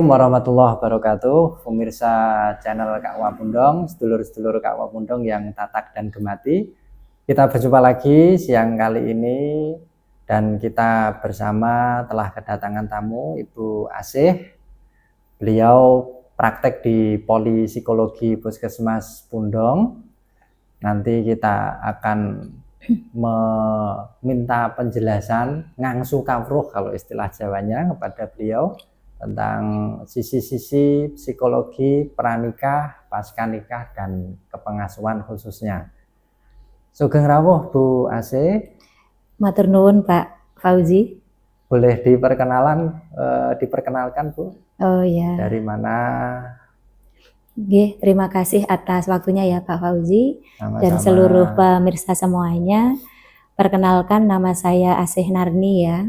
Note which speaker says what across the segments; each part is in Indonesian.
Speaker 1: Warahmatullahi wabarakatuh, pemirsa channel Kak Wapundong, sedulur-sedulur Kak Wapundong yang tatak dan gemati. Kita berjumpa lagi siang kali ini dan kita bersama telah kedatangan tamu Ibu Asih. Beliau praktek di Polipsikologi Puskesmas Pundong. Nanti kita akan meminta penjelasan ngangsu kawruh kalau istilah Jawanya kepada beliau tentang sisi-sisi psikologi pranikah, pasca nikah, dan kepengasuhan khususnya. Sugeng rawuh Bu Asih.
Speaker 2: Matur nuwun Pak Fauzi.
Speaker 1: Boleh diperkenalkan Bu?
Speaker 2: Oh ya.
Speaker 1: Dari mana?
Speaker 2: Nggih, terima kasih atas waktunya ya Pak Fauzi.
Speaker 1: Sama-sama.
Speaker 2: Dan seluruh pemirsa semuanya. Perkenalkan, nama saya Asih Narni ya.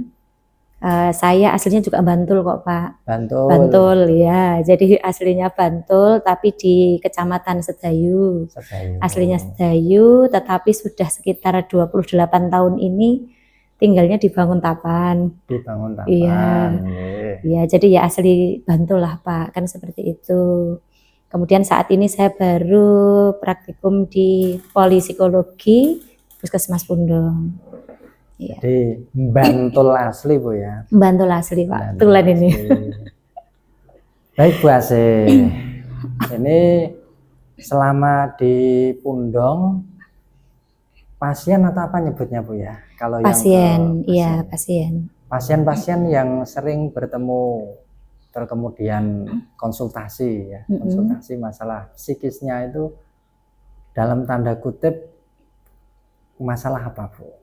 Speaker 2: Saya aslinya juga Bantul kok Pak. Bantul ya, jadi aslinya Bantul tapi di Kecamatan Sedayu. Aslinya Sedayu, tetapi sudah sekitar 28 tahun ini tinggalnya di Banguntapan.
Speaker 1: Di Banguntapan.
Speaker 2: Iya, jadi ya asli Bantul lah Pak, kan seperti itu. Kemudian saat ini saya baru praktikum di Polipsikologi Puskesmas Pundong.
Speaker 1: Ya. Jadi Bantul asli Bu ya.
Speaker 2: Bantul asli Pak, tulen ini.
Speaker 1: Baik Bu Asih, ini selama di Pundong pasien atau apa nyebutnya Bu ya? Kalau
Speaker 2: pasien, iya pasien.
Speaker 1: Pasien-pasien yang sering bertemu kemudian konsultasi ya, konsultasi masalah psikisnya itu dalam tanda kutip masalah apa Bu?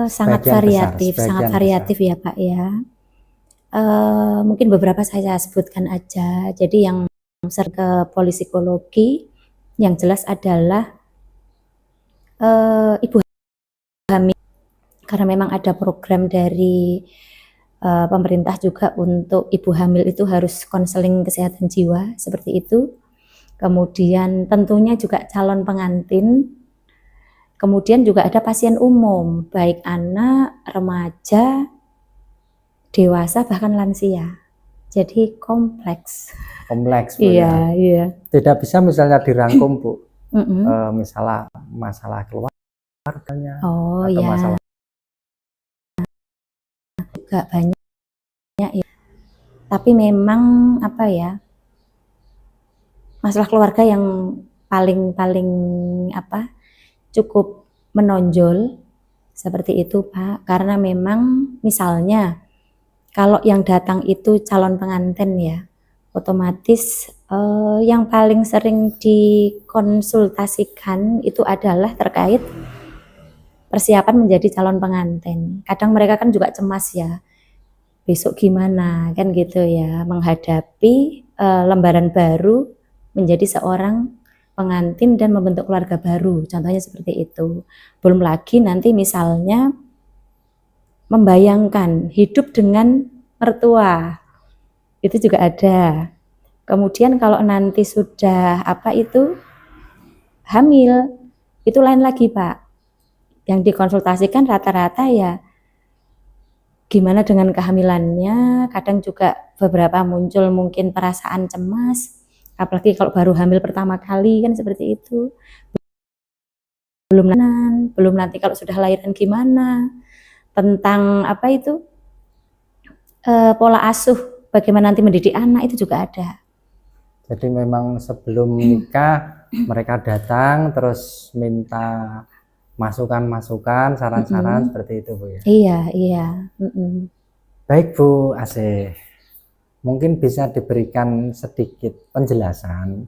Speaker 2: Sangat variatif ya Pak ya. Mungkin beberapa saya sebutkan aja. Jadi yang sering ke polipsikologi yang jelas adalah ibu hamil, karena memang ada program dari pemerintah juga untuk ibu hamil itu harus konseling kesehatan jiwa seperti itu. Kemudian tentunya juga calon pengantin. Kemudian juga ada pasien umum, baik anak, remaja, dewasa, bahkan lansia. Jadi kompleks.
Speaker 1: Kompleks Bu
Speaker 2: ya. Iya.
Speaker 1: Tidak bisa misalnya dirangkum Bu. Misalnya masalah keluarganya.
Speaker 2: Oh ya. Masalah juga banyak ya. Tapi memang apa ya? Masalah keluarga yang paling apa? Cukup menonjol seperti itu Pak, karena memang misalnya kalau yang datang itu calon pengantin ya, otomatis yang paling sering dikonsultasikan itu adalah terkait persiapan menjadi calon pengantin. Kadang mereka kan juga cemas ya, besok gimana kan gitu ya, menghadapi lembaran baru menjadi seorang pengantin dan membentuk keluarga baru, contohnya seperti itu. Belum lagi nanti misalnya membayangkan hidup dengan mertua, itu juga ada. Kemudian kalau nanti sudah hamil, itu lain lagi Pak. Yang dikonsultasikan rata-rata ya gimana dengan kehamilannya, kadang juga beberapa muncul mungkin perasaan cemas, apalagi kalau baru hamil pertama kali kan seperti itu. Belum nanti kalau sudah lahiran gimana, tentang pola asuh, bagaimana nanti mendidik anak, itu juga ada.
Speaker 1: Jadi memang sebelum nikah mereka datang terus minta masukan-masukan, saran-saran seperti itu Bu ya.
Speaker 2: Iya.
Speaker 1: Baik Bu Asih, mungkin bisa diberikan sedikit penjelasan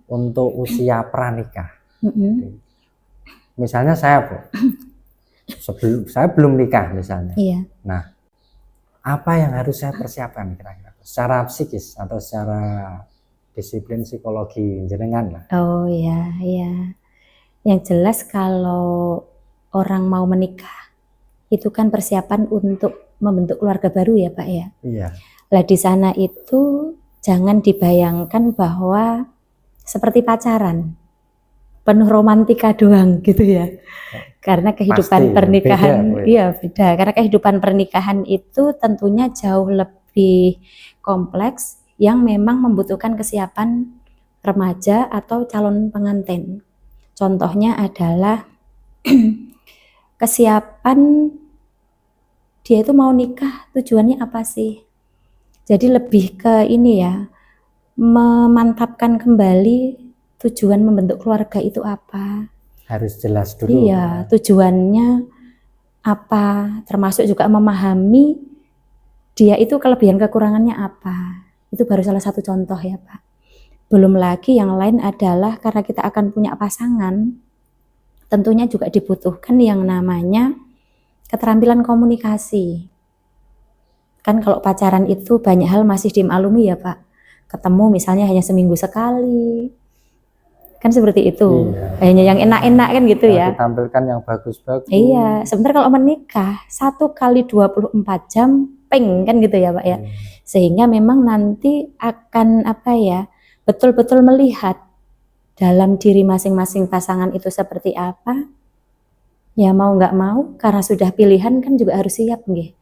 Speaker 1: untuk usia pranikah. Misalnya saya Bu, saya belum nikah misalnya.
Speaker 2: Iya.
Speaker 1: Nah, apa yang harus saya persiapkan kira-kira secara psikis atau secara disiplin psikologi jenengan lah?
Speaker 2: Oh iya. Yang jelas kalau orang mau menikah itu kan persiapan untuk membentuk keluarga baru ya Pak ya.
Speaker 1: Iya.
Speaker 2: Lah di sana itu jangan dibayangkan bahwa seperti pacaran, penuh romantika doang gitu ya. Karena kehidupan pernikahan beda. Karena kehidupan pernikahan itu tentunya jauh lebih lebih kompleks yang memang membutuhkan kesiapan remaja atau calon pengantin. Contohnya adalah kesiapan dia itu mau nikah, tujuannya apa sih? Jadi lebih ke ini ya, memantapkan kembali tujuan membentuk keluarga itu apa.
Speaker 1: Harus jelas dulu.
Speaker 2: Iya, tujuannya apa, termasuk juga memahami dia itu kelebihan kekurangannya apa. Itu baru salah satu contoh ya Pak. Belum lagi yang lain adalah karena kita akan punya pasangan, tentunya juga dibutuhkan yang namanya keterampilan komunikasi. Kan kalau pacaran itu banyak hal masih dimaklumi ya Pak. Ketemu misalnya hanya seminggu sekali. Kan seperti itu.
Speaker 1: Iya.
Speaker 2: Hanya yang enak-enak kan gitu ya.
Speaker 1: Ditampilkan yang bagus-bagus.
Speaker 2: Iya, sebentar kalau menikah 1 kali 24 jam peng kan gitu ya Pak ya. Sehingga memang nanti akan apa ya, betul-betul melihat dalam diri masing-masing pasangan itu seperti apa. Ya mau nggak mau, karena sudah pilihan kan juga harus siap nggih.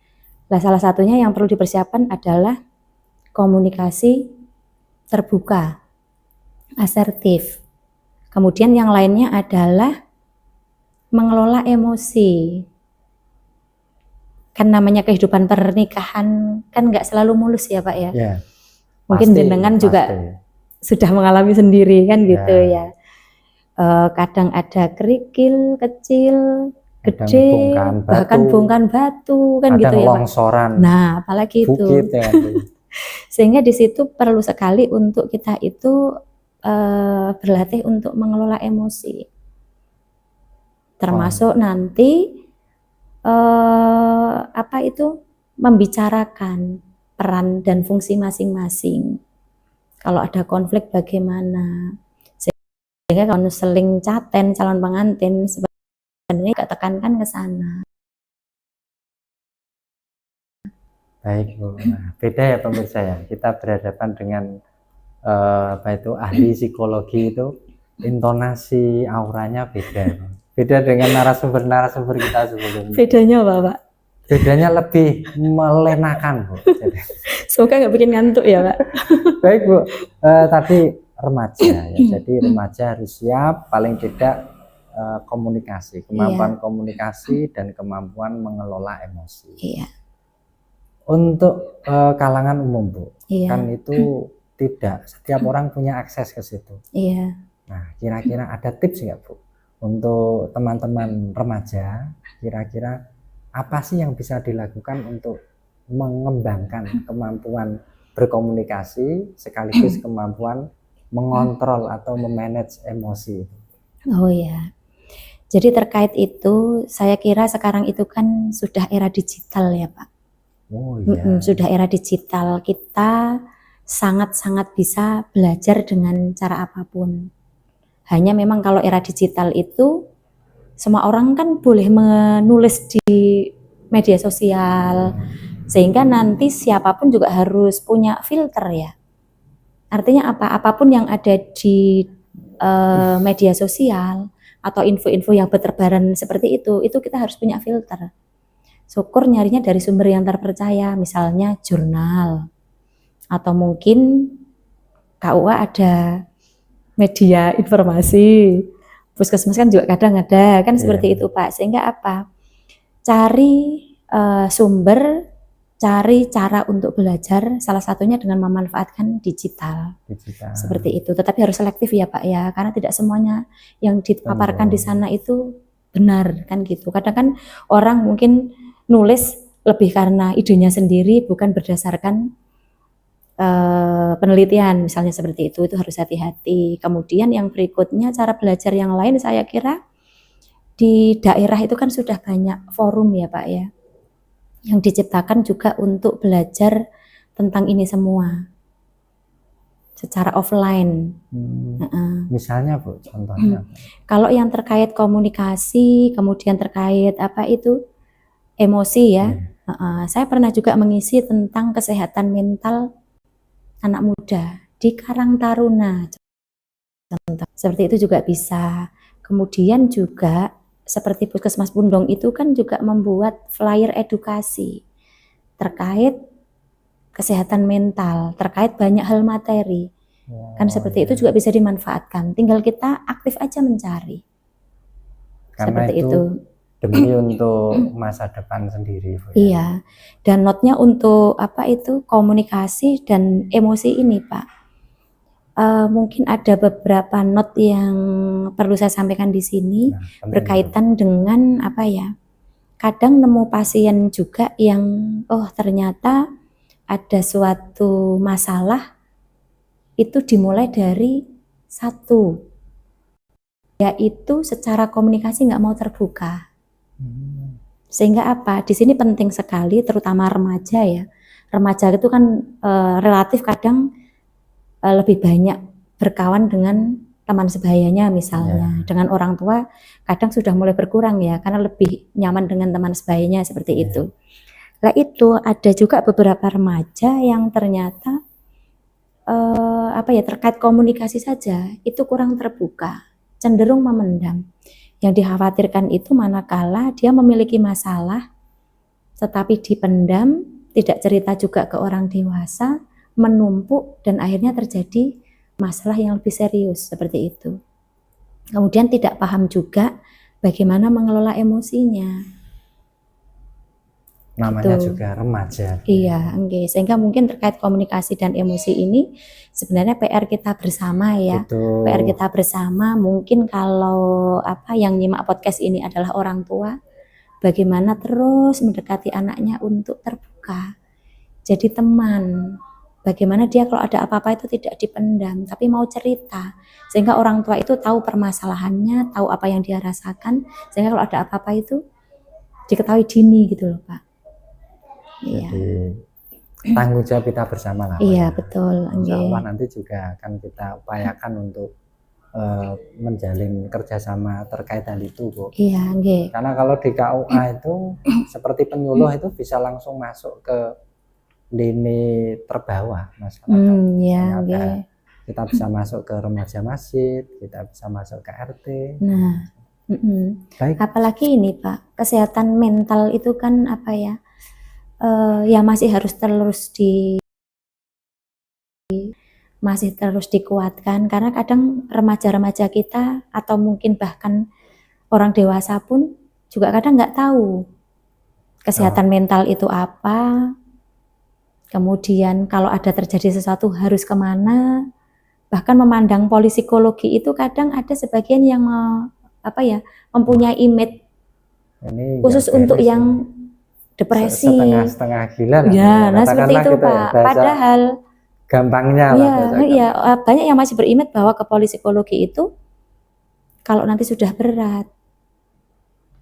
Speaker 2: Nah, salah satunya yang perlu dipersiapkan adalah komunikasi terbuka, asertif. Kemudian yang lainnya adalah mengelola emosi. Kan namanya kehidupan pernikahan kan nggak selalu mulus ya Pak ya.
Speaker 1: Ya,
Speaker 2: Mungkin
Speaker 1: pasti,
Speaker 2: jenengan
Speaker 1: pasti.
Speaker 2: juga sudah mengalami sendiri kan gitu ya. Kadang ada kerikil kecil,
Speaker 1: Kadang
Speaker 2: gede,
Speaker 1: bongkahan
Speaker 2: bahkan
Speaker 1: batu,
Speaker 2: bongkahan batu kan
Speaker 1: kadang
Speaker 2: gitu ya Pak.
Speaker 1: longsoran,
Speaker 2: Nah, apalagi itu.
Speaker 1: bukit ya.
Speaker 2: Sehingga di situ perlu sekali untuk kita itu berlatih untuk mengelola emosi. Termasuk nanti apa itu membicarakan peran dan fungsi masing-masing. Kalau ada konflik bagaimana? Sehingga konseling caten calon pengantin sebenarnya gak tekankan ke sana.
Speaker 1: Baik Bu. Nah, beda ya pemirsa ya. Kita berhadapan dengan apa itu ahli psikologi itu intonasi auranya beda. Beda dengan narasumber kita sebelumnya.
Speaker 2: Bedanya apa Pak?
Speaker 1: Bedanya lebih melenakan Bu. Jadi,
Speaker 2: semoga nggak bikin ngantuk ya Pak.
Speaker 1: baik Bu. Tadi remaja ya. Jadi remaja harus siap paling tidak komunikasi, kemampuan komunikasi dan kemampuan mengelola emosi.
Speaker 2: Iya.
Speaker 1: Untuk kalangan umum Bu, kan
Speaker 2: Iya.
Speaker 1: itu tidak setiap orang punya akses ke situ.
Speaker 2: Iya.
Speaker 1: Nah, kira-kira ada tips nggak Bu untuk teman-teman remaja? Kira-kira apa sih yang bisa dilakukan untuk mengembangkan kemampuan berkomunikasi sekaligus kemampuan mengontrol atau memanage emosi?
Speaker 2: Oh ya. Jadi terkait itu, saya kira sekarang itu kan sudah era digital ya Pak.
Speaker 1: Oh iya.
Speaker 2: Sudah era digital, kita sangat-sangat bisa belajar dengan cara apapun. Hanya memang kalau era digital itu semua orang kan boleh menulis di media sosial, sehingga nanti siapapun juga harus punya filter ya. Artinya apa? Apapun yang ada di media sosial atau info-info yang berterbaran seperti itu kita harus punya filter. Syukur nyarinya dari sumber yang terpercaya, misalnya jurnal, atau mungkin KUA ada media informasi, puskesmas kan juga kadang ada, kan seperti itu Pak. Sehingga apa? Cari sumber, cari cara untuk belajar, salah satunya dengan memanfaatkan digital. Seperti itu. Tetapi harus selektif ya Pak ya, karena tidak semuanya yang dipaparkan di sana itu benar kan gitu. Kadang kan orang mungkin nulis lebih karena idenya sendiri, bukan berdasarkan penelitian misalnya seperti itu harus hati-hati. Kemudian yang berikutnya cara belajar yang lain, saya kira di daerah itu kan sudah banyak forum ya Pak ya, yang diciptakan juga untuk belajar tentang ini semua secara offline.
Speaker 1: Misalnya Bu, contohnya.
Speaker 2: Kalau yang terkait komunikasi, kemudian terkait apa itu emosi ya, saya pernah juga mengisi tentang kesehatan mental anak muda di Karang Taruna. Seperti itu juga bisa. Kemudian juga seperti Puskesmas Pundong itu kan juga membuat flyer edukasi terkait kesehatan mental terkait banyak hal materi. Kan seperti
Speaker 1: iya.
Speaker 2: itu juga bisa dimanfaatkan. Tinggal kita aktif aja mencari.
Speaker 1: Karena
Speaker 2: Seperti
Speaker 1: itu
Speaker 2: itu.
Speaker 1: demi untuk masa depan sendiri, Bu, ya.
Speaker 2: Iya. Dan notnya untuk apa itu komunikasi dan emosi ini, Pak. Mungkin ada beberapa not yang perlu saya sampaikan di sini
Speaker 1: Nah, penting itu.
Speaker 2: berkaitan dengan apa ya? Kadang nemu pasien juga yang ternyata ada suatu masalah itu dimulai dari satu, yaitu secara komunikasi nggak mau terbuka. Sehingga apa? Di sini penting sekali, terutama remaja ya. Remaja itu kan relatif kadang lebih banyak berkawan dengan teman sebayanya misalnya. Dengan orang tua kadang sudah mulai berkurang ya, karena lebih nyaman dengan teman sebayanya seperti itu. Nah itu ada juga beberapa remaja yang ternyata terkait komunikasi saja itu kurang terbuka, cenderung memendam. Yang dikhawatirkan itu manakala dia memiliki masalah tetapi dipendam, tidak cerita juga ke orang dewasa, menumpuk dan akhirnya terjadi masalah yang lebih serius seperti itu. Kemudian tidak paham juga bagaimana mengelola emosinya.
Speaker 1: Namanya
Speaker 2: Gitu.
Speaker 1: juga remaja.
Speaker 2: Iya, okay. Sehingga mungkin terkait komunikasi dan emosi ini sebenarnya PR kita bersama ya.
Speaker 1: Betul.
Speaker 2: PR kita bersama mungkin kalau yang nyimak podcast ini adalah orang tua, bagaimana terus mendekati anaknya untuk terbuka. Jadi teman. Bagaimana dia kalau ada apa-apa itu tidak dipendam, tapi mau cerita. Sehingga orang tua itu tahu permasalahannya, tahu apa yang dia rasakan, sehingga kalau ada apa-apa itu diketahui dini gitu loh, Pak. Iya.
Speaker 1: Jadi tanggung jawab kita bersama lah.
Speaker 2: Iya,
Speaker 1: ya.
Speaker 2: betul.
Speaker 1: Insya Allah nanti juga akan kita upayakan untuk menjalin kerjasama terkait hal itu, Bu.
Speaker 2: Iya, nggih.
Speaker 1: Karena kalau di KUA itu seperti penyuluh itu bisa langsung masuk ke lini terbawah masyarakat.
Speaker 2: Iya, nggih.
Speaker 1: Kita bisa masuk ke remaja masjid, kita bisa masuk ke RT.
Speaker 2: Nah,
Speaker 1: baik.
Speaker 2: Apalagi ini Pak, kesehatan mental itu kan ya masih harus terus dikuatkan, karena kadang remaja-remaja kita atau mungkin bahkan orang dewasa pun juga kadang nggak tahu kesehatan mental itu apa, kemudian kalau ada terjadi sesuatu harus kemana, bahkan memandang polipsikologi itu kadang ada sebagian yang mempunyai image
Speaker 1: ini
Speaker 2: khusus untuk yang depresi,
Speaker 1: setengah-setengah gila lah.
Speaker 2: Ya, nah seperti itu Pak. Padahal
Speaker 1: gampangnya
Speaker 2: ya banyak yang masih berimage bahwa ke polipsikologi itu kalau nanti sudah berat,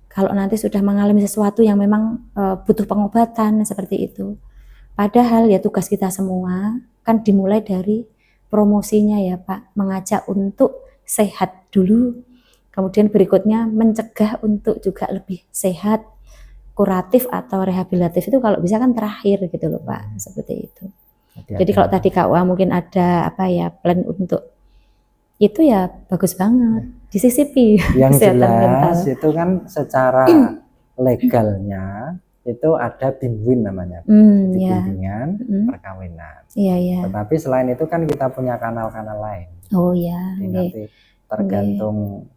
Speaker 2: kalau nanti sudah mengalami sesuatu yang memang butuh pengobatan seperti itu. Padahal ya tugas kita semua kan dimulai dari promosinya ya Pak, mengajak untuk sehat dulu, kemudian berikutnya mencegah untuk juga lebih sehat, kuratif atau rehabilitatif itu kalau bisa kan terakhir gitu loh Pak, seperti itu. Jadi kalau tadi KUA mungkin ada plan untuk itu ya bagus banget, disisipi
Speaker 1: yang
Speaker 2: kesehatan
Speaker 1: jelas
Speaker 2: mental.
Speaker 1: Itu kan secara legalnya itu ada BIMWIN namanya, bimbingan perkawinan. Tetapi selain itu kan kita punya kanal-kanal lain. Jadi nanti tergantung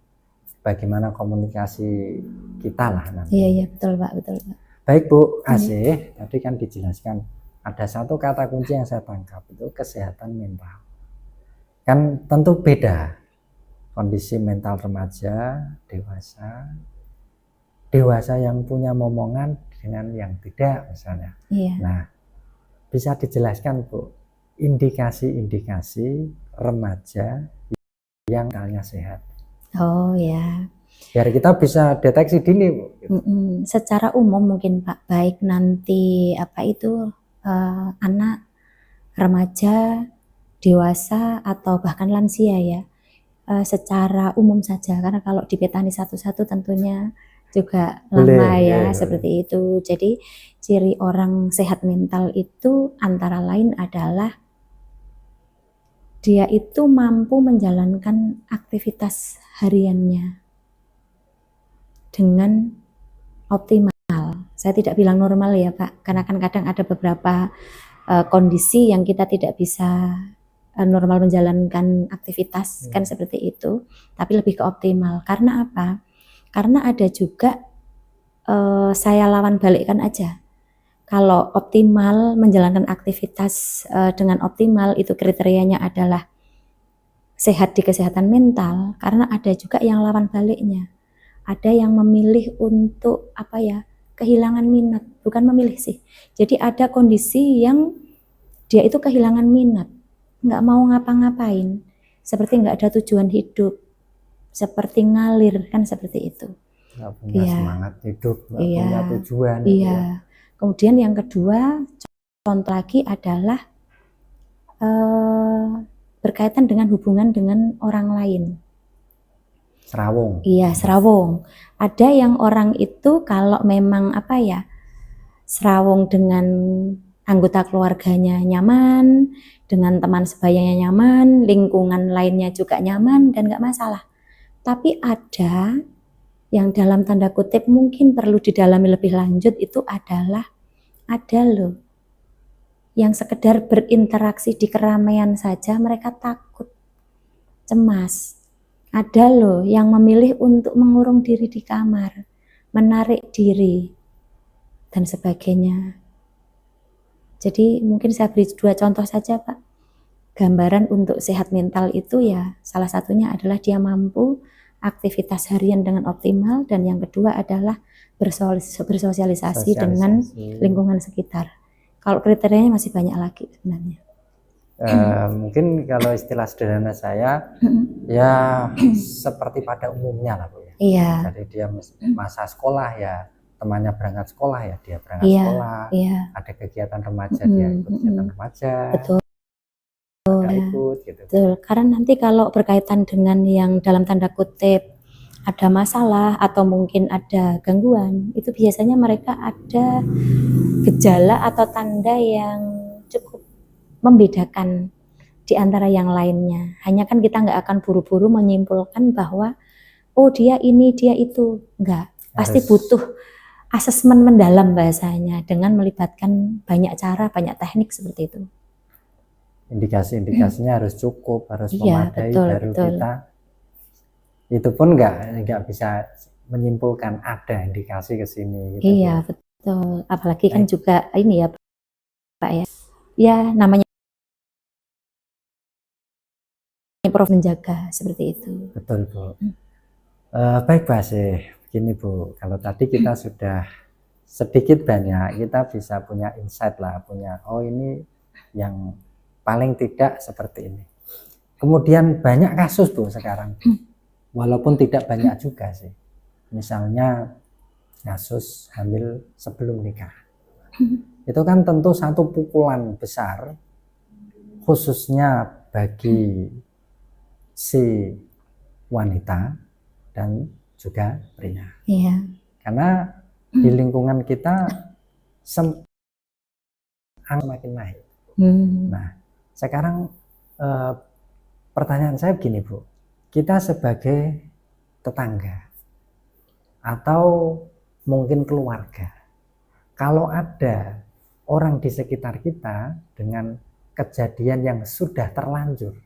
Speaker 1: bagaimana komunikasi kita lah nanti.
Speaker 2: Iya betul Pak, betul Pak.
Speaker 1: Baik Bu Asih, tadi kan dijelaskan ada satu kata kunci yang saya tangkap itu kesehatan mental. Kan tentu beda kondisi mental remaja, dewasa yang punya momongan dengan yang tidak misalnya. Nah, bisa dijelaskan Bu indikasi-indikasi remaja yang mentalnya sehat.
Speaker 2: Oh ya.
Speaker 1: Biar kita bisa deteksi dini Bu.
Speaker 2: Secara umum mungkin Pak, baik nanti anak, remaja, dewasa atau bahkan lansia ya, secara umum saja, karena kalau dipetani satu-satu tentunya juga lama ya, seperti itu. Jadi ciri orang sehat mental itu antara lain adalah dia itu mampu menjalankan aktivitas hariannya dengan optimal. Saya tidak bilang normal ya Pak, karena kan kadang ada beberapa kondisi yang kita tidak bisa normal menjalankan aktivitas kan seperti itu, tapi lebih ke optimal. Karena apa? Karena ada juga saya lawan balikkan aja. Kalau optimal menjalankan aktivitas dengan optimal itu kriterianya adalah sehat di kesehatan mental, karena ada juga yang lawan baliknya. Ada yang memilih untuk kehilangan minat, bukan memilih sih. Jadi ada kondisi yang dia itu kehilangan minat, nggak mau ngapa-ngapain, seperti nggak ada tujuan hidup, seperti ngalir kan seperti itu.
Speaker 1: Nggak punya semangat hidup, nggak punya tujuan.
Speaker 2: Iya. Kemudian yang kedua, contoh lagi adalah berkaitan dengan hubungan dengan orang lain.
Speaker 1: Serawung.
Speaker 2: Iya, serawung. Ada yang orang itu kalau memang serawung dengan anggota keluarganya nyaman, dengan teman sebayanya nyaman, lingkungan lainnya juga nyaman dan nggak masalah. Tapi ada yang dalam tanda kutip mungkin perlu didalami lebih lanjut, itu adalah ada loh yang sekedar berinteraksi di keramaian saja mereka takut, cemas. Ada loh yang memilih untuk mengurung diri di kamar, menarik diri dan sebagainya. Jadi mungkin saya beri 2 contoh saja Pak. Gambaran untuk sehat mental itu ya salah satunya adalah dia mampu aktivitas harian dengan optimal, dan yang kedua adalah bersosialisasi dengan lingkungan sekitar. Kalau kriterianya masih banyak lagi sebenarnya.
Speaker 1: Mungkin kalau istilah sederhana saya ya seperti pada umumnya lah Bu ya.
Speaker 2: Iya.
Speaker 1: Jadi dia masa sekolah ya temannya berangkat sekolah ya dia berangkat sekolah. Ada kegiatan remaja dia ikut kegiatan remaja.
Speaker 2: Betul.
Speaker 1: Ikut gitu.
Speaker 2: Betul. Karena nanti kalau berkaitan dengan yang dalam tanda kutip ada masalah atau mungkin ada gangguan, itu biasanya mereka ada gejala atau tanda yang cukup membedakan di antara yang lainnya. Hanya kan kita nggak akan buru-buru menyimpulkan bahwa oh dia ini, dia itu. Enggak. Pasti butuh asesmen mendalam bahasanya dengan melibatkan banyak cara, banyak teknik seperti itu.
Speaker 1: Indikasi-indikasinya harus cukup, harus memadai, baru kita itu pun nggak bisa menyimpulkan ada indikasi ke sini. Gitu,
Speaker 2: iya betul. Apalagi kan juga ini ya Pak ya. Ya namanya Prof menjaga seperti itu.
Speaker 1: Betul Bu. Baik Pak sih, begini Bu. Kalau tadi kita sudah sedikit banyak kita bisa punya insight lah, punya oh ini yang paling tidak seperti ini. Kemudian banyak kasus Bu sekarang, walaupun tidak banyak juga sih. Misalnya kasus hamil sebelum nikah. Itu kan tentu satu pukulan besar, khususnya bagi si wanita dan juga pria.
Speaker 2: Iya.
Speaker 1: Karena di lingkungan kita makin naik. Nah, sekarang pertanyaan saya begini Bu, kita sebagai tetangga atau mungkin keluarga, kalau ada orang di sekitar kita dengan kejadian yang sudah terlanjur,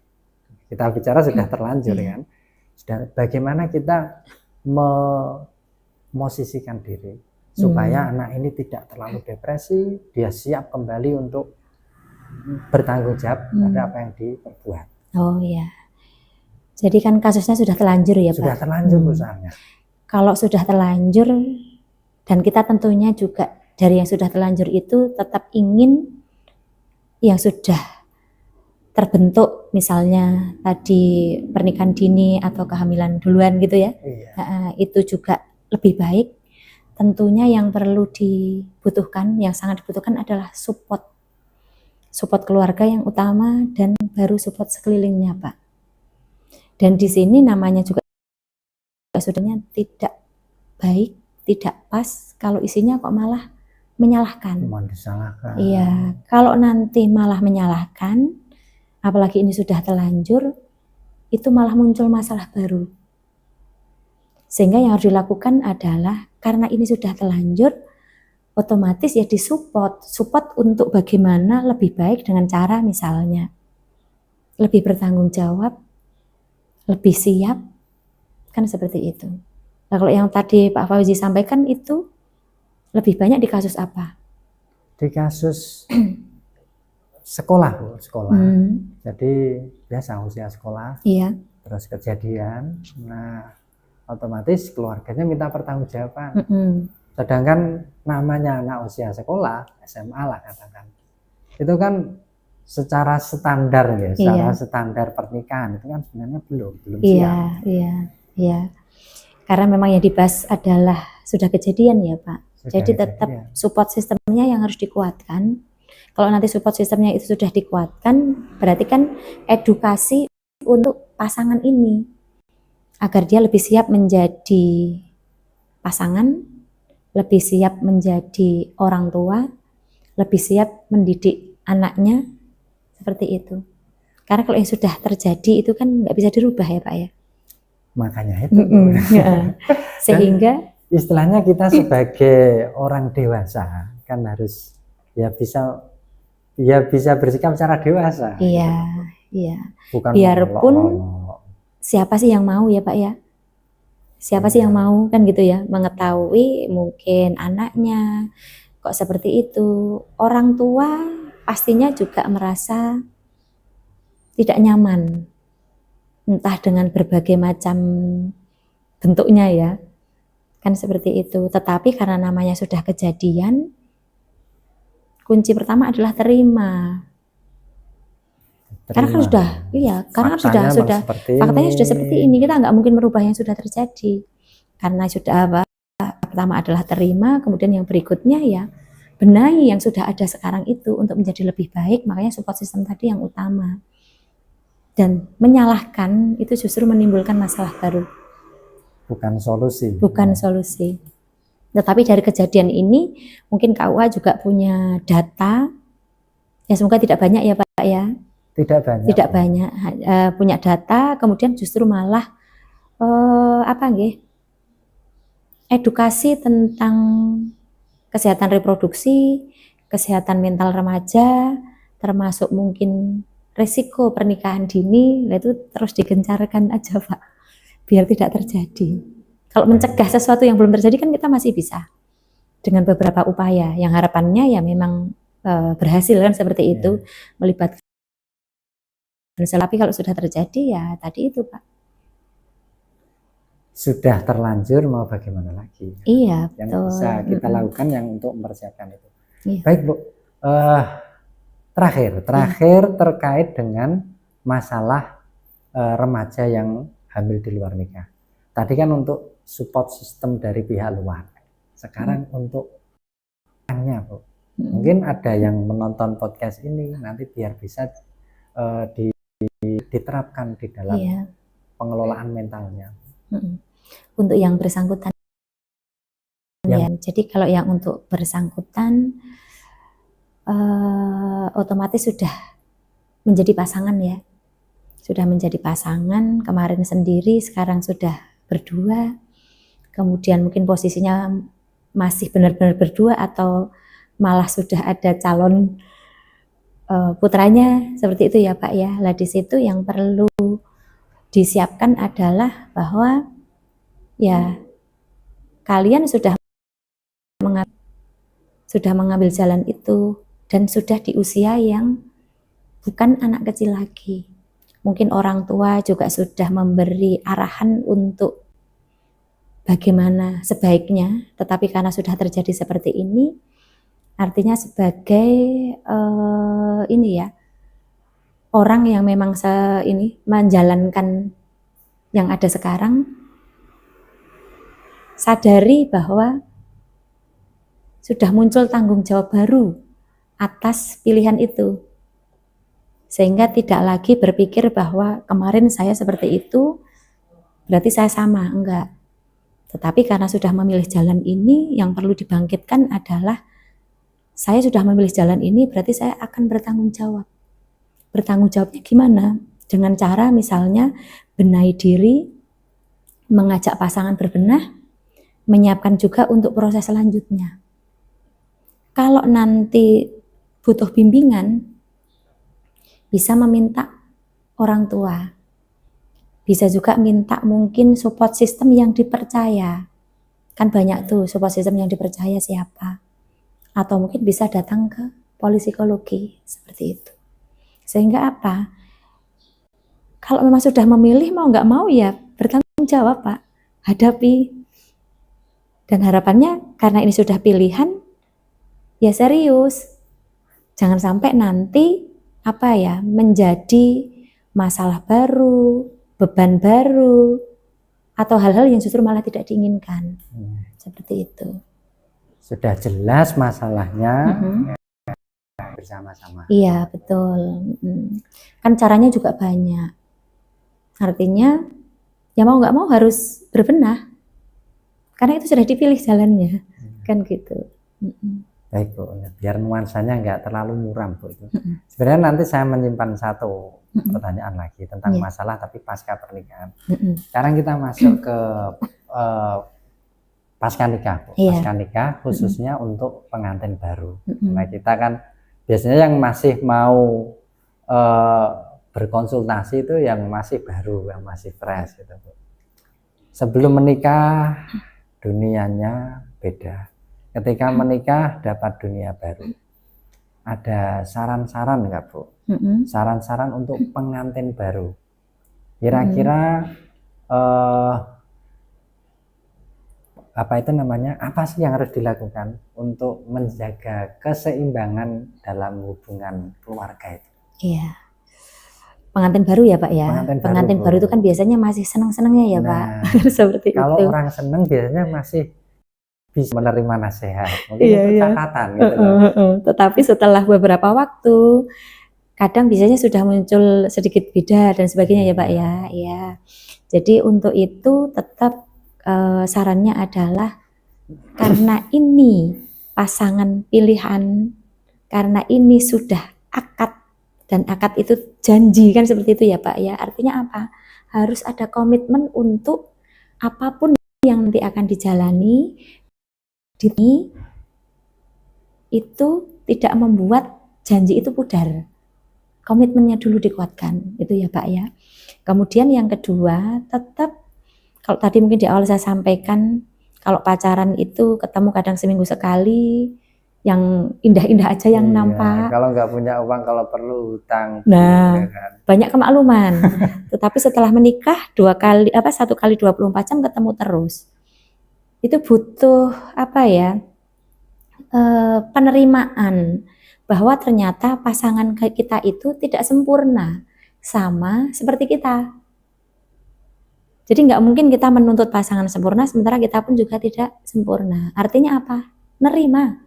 Speaker 1: kita bicara sudah terlanjur kan, sudah bagaimana kita memosisikan diri supaya anak ini tidak terlalu depresi, dia siap kembali untuk bertanggung jawab pada apa yang diperbuat.
Speaker 2: Oh iya. Jadi kan kasusnya sudah terlanjur ya Pak?
Speaker 1: Sudah terlanjur misalnya.
Speaker 2: Kalau sudah terlanjur, dan kita tentunya juga dari yang sudah terlanjur itu tetap ingin yang sudah terbentuk, misalnya tadi pernikahan dini atau kehamilan duluan gitu ya, itu juga lebih baik. Tentunya yang perlu dibutuhkan, yang sangat dibutuhkan adalah support keluarga yang utama, dan baru support sekelilingnya Pak. Dan di sini namanya juga sudahnya tidak baik, tidak pas kalau isinya kok malah menyalahkan. Iya, kalau nanti malah menyalahkan, apalagi ini sudah terlanjur, itu malah muncul masalah baru. Sehingga yang harus dilakukan adalah karena ini sudah terlanjur, otomatis ya support untuk bagaimana lebih baik dengan cara misalnya lebih bertanggung jawab, lebih siap, kan seperti itu. Nah, kalau yang tadi Pak Fauzi sampaikan itu lebih banyak di kasus apa?
Speaker 1: Di kasus sekolah, Bu, sekolah. Jadi biasa usia sekolah,
Speaker 2: Iya.
Speaker 1: terus kejadian, nah otomatis keluarganya minta pertanggungjawaban. Sedangkan namanya anak usia sekolah, SMA lah katakan, itu kan secara standar ya, secara standar pernikahan itu kan sebenarnya belum siap.
Speaker 2: Iya. Karena memang yang dibahas adalah sudah kejadian ya Pak. Jadi tetap support sistemnya yang harus dikuatkan. Kalau nanti support sistemnya itu sudah dikuatkan, berarti kan edukasi untuk pasangan ini agar dia lebih siap menjadi pasangan, lebih siap menjadi orang tua, lebih siap mendidik anaknya, seperti itu. Karena kalau yang sudah terjadi itu kan nggak bisa dirubah ya Pak ya.
Speaker 1: Makanya itu.
Speaker 2: Sehingga
Speaker 1: istilahnya kita sebagai orang dewasa kan harus bisa bersikap secara dewasa.
Speaker 2: Iya.
Speaker 1: Bukan
Speaker 2: biarpun siapa sih yang mau ya Pak ya? Siapa sih yang mau kan gitu ya, mengetahui mungkin anaknya kok seperti itu. Orang tua pastinya juga merasa tidak nyaman, entah dengan berbagai macam bentuknya ya, kan seperti itu. Tetapi karena namanya sudah kejadian, kunci pertama adalah terima. Karena kan sudah, karena faktanya sudah seperti ini, kita nggak mungkin merubah yang sudah terjadi. Karena sudah pertama adalah terima, kemudian yang berikutnya ya benahi yang sudah ada sekarang itu untuk menjadi lebih baik. Makanya support system tadi yang utama. Dan menyalahkan itu justru menimbulkan masalah baru.
Speaker 1: Bukan solusi.
Speaker 2: Tetapi dari kejadian ini mungkin KUA juga punya data, ya semoga tidak banyak ya Pak ya. Tidak banyak. Punya data, kemudian justru malah edukasi tentang kesehatan reproduksi, kesehatan mental remaja, termasuk mungkin risiko pernikahan dini, itu terus digencarkan aja Pak, biar tidak terjadi. Kalau mencegah sesuatu yang belum terjadi kan kita masih bisa dengan beberapa upaya, yang harapannya ya memang berhasil kan seperti itu, melibatkan. Tapi kalau sudah terjadi ya tadi itu Pak. Sudah
Speaker 1: terlanjur mau bagaimana lagi?
Speaker 2: Iya,
Speaker 1: yang
Speaker 2: betul.
Speaker 1: Bisa kita lakukan yang untuk mempersiapkan itu. Baik Bu, terakhir terkait dengan masalah remaja yang hamil di luar nikah. Tadi kan untuk support system dari pihak luar. Sekarang untuk Bu, mungkin ada yang menonton podcast ini nanti biar bisa diterapkan di dalam pengelolaan mentalnya.
Speaker 2: Untuk yang bersangkutan ya. Jadi kalau yang untuk bersangkutan otomatis sudah menjadi pasangan ya. Sudah menjadi pasangan, kemarin sendiri, sekarang sudah berdua. Kemudian mungkin posisinya masih benar-benar berdua atau malah sudah ada calon putranya, seperti itu ya Pak ya. Lah di situ yang perlu disiapkan adalah bahwa ya kalian sudah mengambil jalan itu dan sudah di usia yang bukan anak kecil lagi. Mungkin orang tua juga sudah memberi arahan untuk bagaimana sebaiknya, tetapi karena sudah terjadi seperti ini, artinya sebagai orang yang memang menjalankan yang ada sekarang, sadari bahwa sudah muncul tanggung jawab baru atas pilihan itu. Sehingga tidak lagi berpikir bahwa kemarin saya seperti itu, berarti saya sama, enggak. Tetapi karena sudah memilih jalan ini, yang perlu dibangkitkan adalah saya sudah memilih jalan ini, berarti saya akan bertanggung jawab. Bertanggung jawabnya gimana? Dengan cara misalnya benahi diri, mengajak pasangan berbenah, menyiapkan juga untuk proses selanjutnya. kalau nanti butuh bimbingan, bisa meminta orang tua. Bisa juga minta mungkin support system yang dipercaya. Kan banyak tuh support system yang dipercaya siapa. Atau mungkin bisa datang ke polipsikologi, seperti itu. Sehingga apa? Kalau memang sudah memilih, mau nggak mau ya bertanggung jawab, Pak. Hadapi. Dan harapannya karena ini sudah pilihan, ya serius. Jangan sampai nanti apa ya, menjadi masalah baru, beban baru, atau hal-hal yang justru malah tidak diinginkan. Seperti itu.
Speaker 1: Sudah jelas masalahnya,
Speaker 2: Mm-mm.
Speaker 1: bersama-sama.
Speaker 2: Iya, betul. Kan caranya juga banyak. Artinya, ya mau nggak mau harus berbenah. Karena itu sudah dipilih jalannya. Kan gitu.
Speaker 1: Baik Bu, biar nuansanya nggak terlalu muram Bu. Sebenarnya nanti saya menyimpan satu pertanyaan lagi tentang masalah tapi pasca pernikahan. Sekarang kita masuk ke pasca nikah Bu. Pasca nikah khususnya untuk pengantin baru. Nah kita kan biasanya yang masih mau berkonsultasi itu yang masih baru, yang masih fresh gitu Bu. Sebelum menikah dunianya beda. Ketika menikah dapat dunia baru. Ada saran-saran nggak Bu? Saran-saran untuk pengantin baru. Kira-kira apa itu namanya? Apa sih yang harus dilakukan untuk menjaga keseimbangan dalam hubungan keluarga itu?
Speaker 2: Iya. Pengantin baru ya Pak ya. Pengantin baru itu kan biasanya masih senang-senangnya ya Pak. Seperti
Speaker 1: kalau
Speaker 2: itu.
Speaker 1: Kalau orang senang biasanya masih bisa menerima nasihat, mungkin itu catatan gitu loh.
Speaker 2: Tetapi setelah beberapa waktu, kadang biasanya sudah muncul sedikit beda dan sebagainya ya Pak ya. Ya. Jadi untuk itu tetap sarannya adalah karena ini pasangan pilihan, karena ini sudah akad dan akad itu janji kan seperti itu ya Pak ya. Artinya apa? Harus ada komitmen untuk apapun yang nanti akan dijalani itu tidak membuat janji itu pudar. Komitmennya dulu dikuatkan, itu ya Pak ya. Kemudian yang kedua, tetap kalau tadi mungkin di awal saya sampaikan, kalau pacaran itu ketemu kadang seminggu sekali, yang indah-indah aja yang nampak.
Speaker 1: Kalau nggak punya uang, kalau perlu hutang.
Speaker 2: Nah, banyak kemakluman. Tetapi setelah menikah 1 kali 24 jam ketemu terus. Itu butuh apa ya? Penerimaan bahwa ternyata pasangan kita itu tidak sempurna sama seperti kita. Jadi nggak mungkin kita menuntut pasangan sempurna sementara kita pun juga tidak sempurna. Artinya apa? Nerima.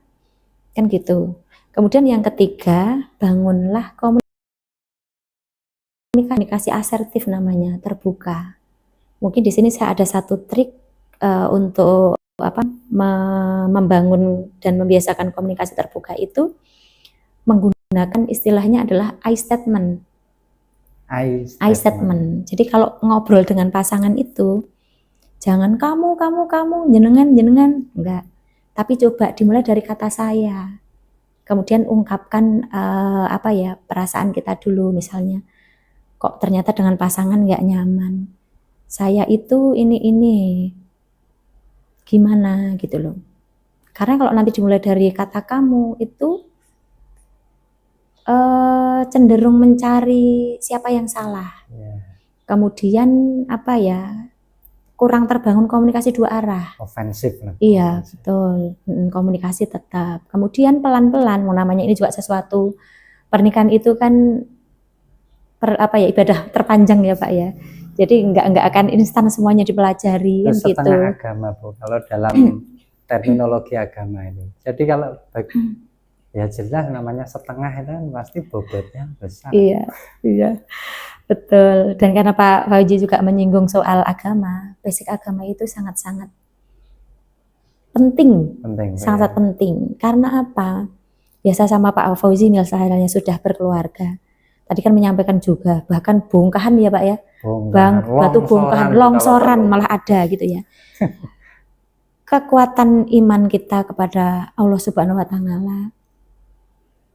Speaker 2: Kan gitu. Kemudian yang ketiga, bangunlah komunikasi asertif namanya, terbuka. Mungkin di sini saya ada satu trik untuk membangun dan membiasakan komunikasi terbuka itu menggunakan istilahnya adalah I statement. I statement. Jadi kalau ngobrol dengan pasangan itu jangan kamu, jenengan, enggak. Tapi coba dimulai dari kata saya. Kemudian ungkapkan perasaan kita dulu, misalnya kok ternyata dengan pasangan enggak nyaman. Saya itu ini gimana gitu loh. Karena kalau nanti dimulai dari kata kamu itu cenderung mencari siapa yang salah. Kemudian kurang terbangun komunikasi dua arah.
Speaker 1: Ofensif.
Speaker 2: Iya, betul. Komunikasi tetap. Kemudian pelan-pelan, namanya ini juga sesuatu pernikahan itu kan ibadah terpanjang ya Pak ya. Jadi nggak akan instan semuanya dipelajari kan gitu.
Speaker 1: Setengah agama Bu, kalau dalam terminologi agama ini. Jadi kalau ya jelas namanya setengah itu kan pasti bobotnya besar.
Speaker 2: Iya, betul. Dan karena Pak Fauzi juga menyinggung soal agama, basic agama itu sangat-sangat penting, sangat penting. Karena apa? Biasa sama Pak Fauzi misalnya sudah berkeluarga. Tadi kan menyampaikan juga, bahkan bongkahan ya Pak ya, batu bongkahan, longsoran malah ada gitu ya. kekuatan iman kita kepada Allah Subhanahu wa taala,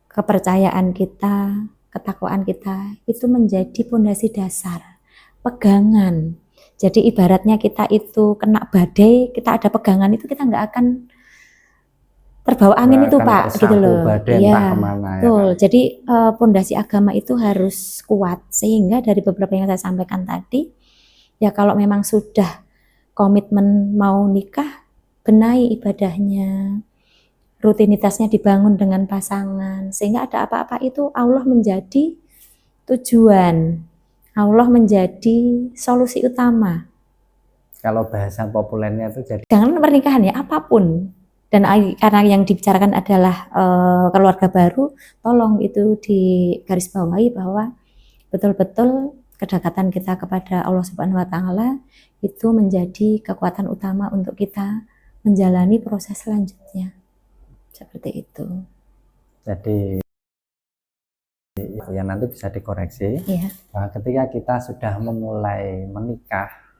Speaker 2: kepercayaan kita, ketakwaan kita itu menjadi pondasi dasar, pegangan. Jadi ibaratnya kita itu kena badai, kita ada pegangan itu kita nggak akan terbawa angin itu Pak, gitu loh. Iya, betul. Ya, jadi pondasi agama itu harus kuat sehingga dari beberapa yang saya sampaikan tadi, ya kalau memang sudah komitmen mau nikah, benahi ibadahnya, rutinitasnya dibangun dengan pasangan, sehingga ada apa-apa itu Allah menjadi tujuan, Allah menjadi solusi utama.
Speaker 1: Kalau bahasa populernya itu jadi
Speaker 2: jangan pernikahan ya, apapun. Dan karena yang dibicarakan adalah keluarga baru, tolong itu digarisbawahi bahwa betul-betul kedekatan kita kepada Allah Subhanahu wa taala itu menjadi kekuatan utama untuk kita menjalani proses selanjutnya. Seperti itu.
Speaker 1: Jadi yang nanti bisa dikoreksi.
Speaker 2: Iya.
Speaker 1: Bahwa ketika kita sudah memulai menikah,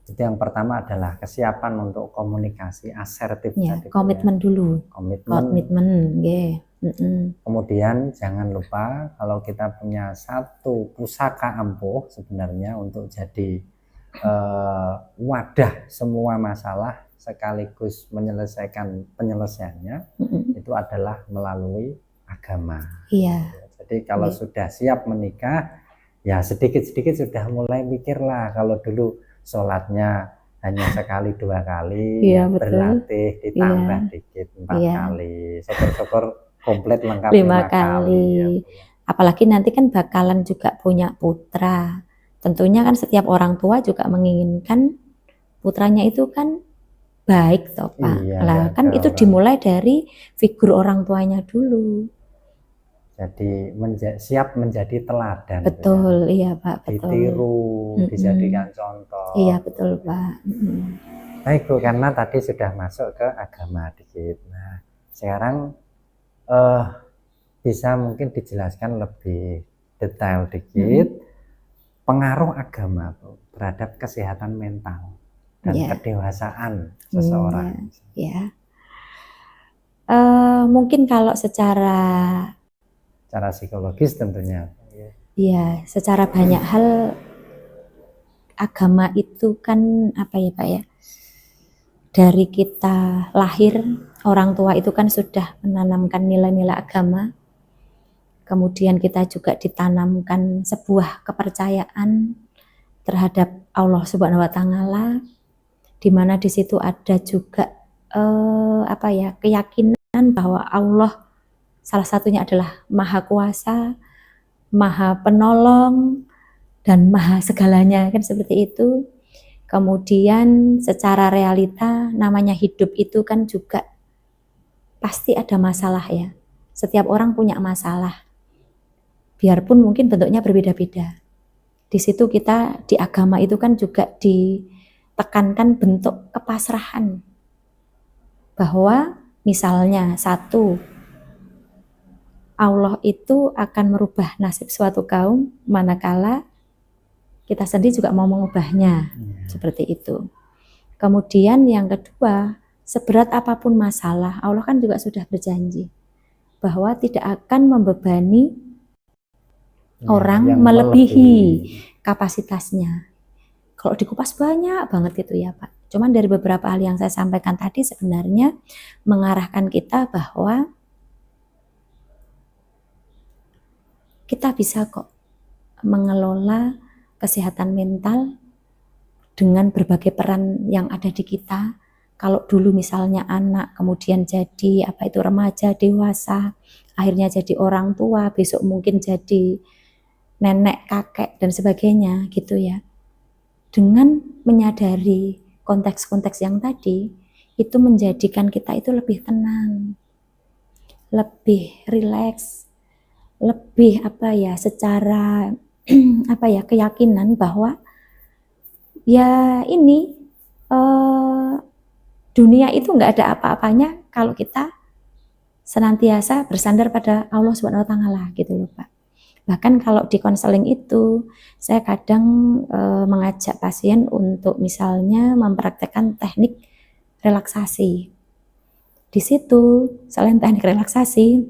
Speaker 1: itu yang pertama adalah kesiapan untuk komunikasi asertif.
Speaker 2: Ya, komitmen dulu. Komitmen, yeah.
Speaker 1: Kemudian jangan lupa kalau kita punya satu pusaka ampuh sebenarnya untuk jadi wadah semua masalah sekaligus menyelesaikan penyelesaiannya, itu adalah melalui agama.
Speaker 2: Iya.
Speaker 1: Jadi kalau sudah siap menikah, ya sedikit-sedikit sudah mulai mikirlah. Kalau dulu sholatnya hanya sekali 2 kali,
Speaker 2: ya
Speaker 1: berlatih ditambah dikit 4 kali, syukur-syukur komplit lengkap
Speaker 2: 5 kali. Ya. Apalagi nanti kan bakalan juga punya putra. Tentunya kan setiap orang tua juga menginginkan putranya itu kan baik toh Pak. Lah kan itu dimulai dari figur orang tuanya dulu.
Speaker 1: Jadi siap menjadi teladan.
Speaker 2: Betul, ya. Iya Pak, betul.
Speaker 1: Ditiru, dijadikan contoh.
Speaker 2: Iya betul Pak.
Speaker 1: Baik Bu, karena tadi sudah masuk ke agama dikit. Nah, sekarang bisa mungkin dijelaskan lebih detail dikit pengaruh agama Bu terhadap kesehatan mental dan kedewasaan seseorang.
Speaker 2: Ya. Mungkin kalau secara
Speaker 1: psikologis tentunya.
Speaker 2: Ya, secara banyak hal agama itu kan apa ya Pak ya? Dari kita lahir, orang tua itu kan sudah menanamkan nilai-nilai agama. Kemudian kita juga ditanamkan sebuah kepercayaan terhadap Allah Subhanahu wa taala, di mana di situ ada juga keyakinan bahwa Allah salah satunya adalah Maha Kuasa, Maha Penolong, dan Maha segalanya, kan seperti itu. Kemudian secara realita namanya hidup itu kan juga pasti ada masalah ya. Setiap orang punya masalah, biarpun mungkin bentuknya berbeda-beda. Di situ kita di agama itu kan juga ditekankan bentuk kepasrahan, bahwa misalnya satu, Allah itu akan merubah nasib suatu kaum manakala kita sendiri juga mau mengubahnya, seperti itu. Kemudian yang kedua, seberat apapun masalah, Allah kan juga sudah berjanji bahwa tidak akan membebani orang melebihi kapasitasnya. Kalau dikupas banyak banget gitu ya Pak. Cuman dari beberapa hal yang saya sampaikan tadi sebenarnya mengarahkan kita bahwa kita bisa kok mengelola kesehatan mental dengan berbagai peran yang ada di kita. Kalau dulu misalnya anak, kemudian jadi remaja, dewasa, akhirnya jadi orang tua, besok mungkin jadi nenek, kakek, dan sebagainya gitu ya. Dengan menyadari konteks-konteks yang tadi, itu menjadikan kita itu lebih tenang, lebih rileks, lebih secara keyakinan bahwa ya ini dunia itu nggak ada apa-apanya kalau kita senantiasa bersandar pada Allah Subhanahu wa taala gitu loh Pak. Bahkan kalau di konseling itu saya kadang mengajak pasien untuk misalnya mempraktekkan teknik relaksasi. Di situ selain teknik relaksasi,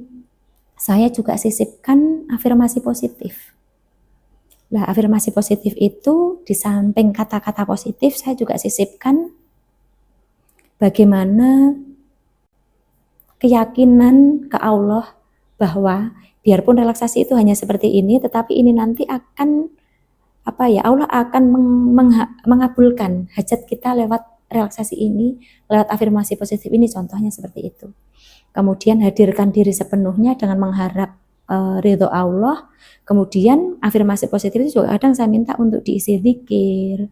Speaker 2: saya juga sisipkan afirmasi positif. Nah, afirmasi positif itu di samping kata-kata positif, saya juga sisipkan bagaimana keyakinan ke Allah bahwa biarpun relaksasi itu hanya seperti ini, tetapi ini nanti akan Allah akan mengabulkan hajat kita lewat relaksasi ini, lewat afirmasi positif ini, contohnya seperti itu. Kemudian hadirkan diri sepenuhnya dengan mengharap ridho Allah. Kemudian afirmasi positif itu juga kadang saya minta untuk diisi zikir,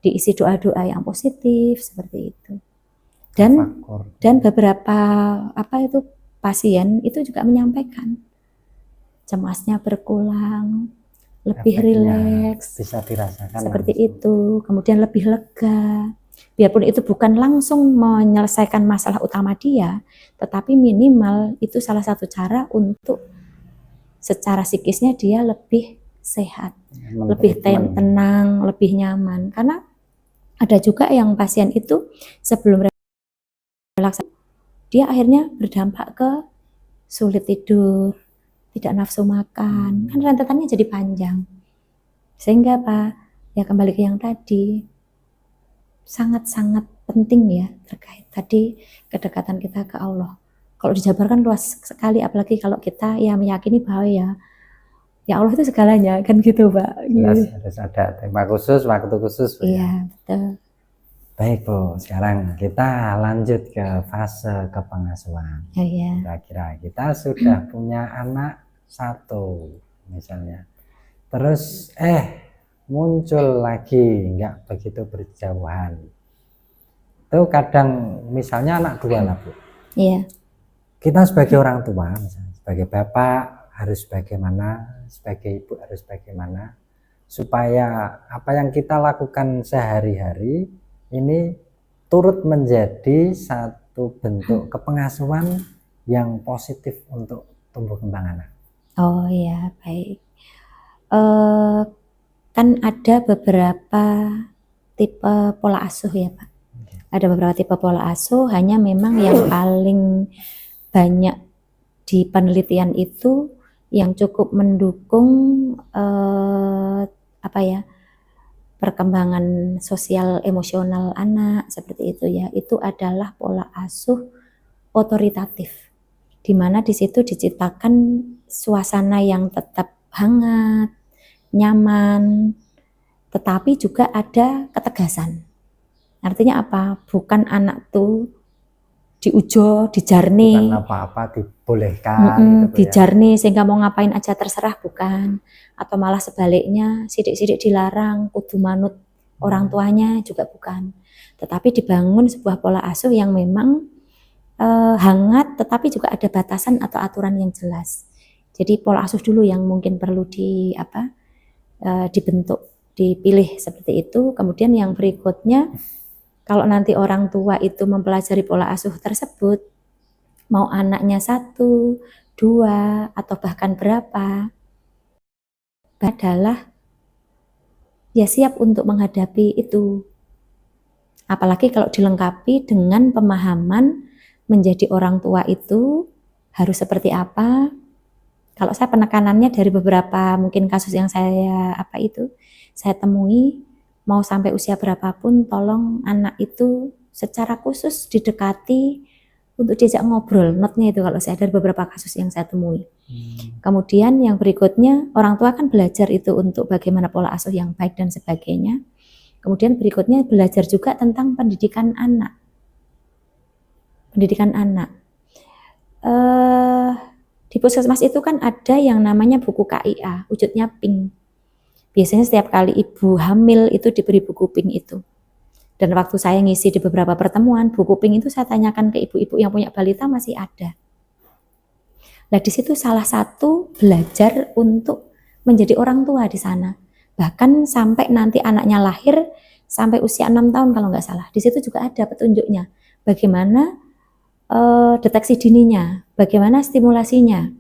Speaker 2: diisi doa-doa yang positif seperti itu. Dan beberapa pasien itu juga menyampaikan cemasnya berkurang, lebih rileks,
Speaker 1: bisa dirasakan
Speaker 2: seperti itu. Kemudian lebih lega. Biarpun itu bukan langsung menyelesaikan masalah utama dia, tetapi minimal itu salah satu cara untuk secara psikisnya dia lebih sehat, lebih tenang, lebih nyaman. Karena ada juga yang pasien itu sebelum relaksasi, dia akhirnya berdampak ke sulit tidur, tidak nafsu makan, kan rentetannya jadi panjang. Sehingga ya kembali ke yang tadi, sangat-sangat penting ya terkait tadi kedekatan kita ke Allah. Kalau dijabarkan luas sekali, apalagi kalau kita ya meyakini bahwa ya Allah itu segalanya, kan gitu Pak.
Speaker 1: Harus ada tema khusus, waktu khusus.
Speaker 2: Iya, betul.
Speaker 1: Baik Bu, sekarang kita lanjut ke fase kepengasuhan. Kira-kira kita sudah punya anak 1 misalnya, terus muncul lagi nggak begitu berjauhan. Itu kadang misalnya anak 2 lah Bu.
Speaker 2: Iya.
Speaker 1: Kita sebagai orang tua, misalnya, sebagai bapak harus bagaimana, sebagai ibu harus bagaimana, supaya apa yang kita lakukan sehari-hari ini turut menjadi satu bentuk kepengasuhan yang positif untuk tumbuh kembang anak.
Speaker 2: Oh iya, baik. Kan ada beberapa tipe pola asuh ya Pak. Ada beberapa tipe pola asuh, hanya memang yang paling banyak di penelitian itu yang cukup mendukung perkembangan sosial emosional anak seperti itu ya, itu adalah pola asuh otoritatif, di mana di situ diciptakan suasana yang tetap hangat, nyaman, tetapi juga ada ketegasan. Artinya apa? Bukan anak tuh diujo, dijarni,
Speaker 1: bukan apa-apa dibolehkan,
Speaker 2: dijarni sehingga mau ngapain aja terserah, bukan. Atau malah sebaliknya, sidik-sidik dilarang, kudu manut orang tuanya, juga bukan. Tetapi dibangun sebuah pola asuh yang memang hangat, tetapi juga ada batasan atau aturan yang jelas. Jadi pola asuh dulu yang mungkin perlu dibentuk, dipilih seperti itu. Kemudian yang berikutnya, kalau nanti orang tua itu mempelajari pola asuh tersebut, mau anaknya 1, 2, atau bahkan berapa, adalah ya siap untuk menghadapi itu. Apalagi kalau dilengkapi dengan pemahaman menjadi orang tua itu harus seperti apa. Kalau saya penekanannya dari beberapa mungkin kasus yang saya temui, mau sampai usia berapapun, tolong anak itu secara khusus didekati untuk diajak ngobrol. Notnya itu kalau saya dari beberapa kasus yang saya temui. Kemudian yang berikutnya, orang tua kan belajar itu untuk bagaimana pola asuh yang baik dan sebagainya. Kemudian berikutnya belajar juga tentang pendidikan anak. Di puskesmas itu kan ada yang namanya buku KIA, wujudnya pink. Biasanya setiap kali ibu hamil itu diberi buku pink itu. Dan waktu saya ngisi di beberapa pertemuan, buku pink itu saya tanyakan ke ibu-ibu yang punya balita masih ada. Nah di situ salah satu belajar untuk menjadi orang tua di sana. Bahkan sampai nanti anaknya lahir, sampai usia 6 tahun kalau nggak salah. Di situ juga ada petunjuknya. Bagaimana deteksi dininya, bagaimana stimulasinya.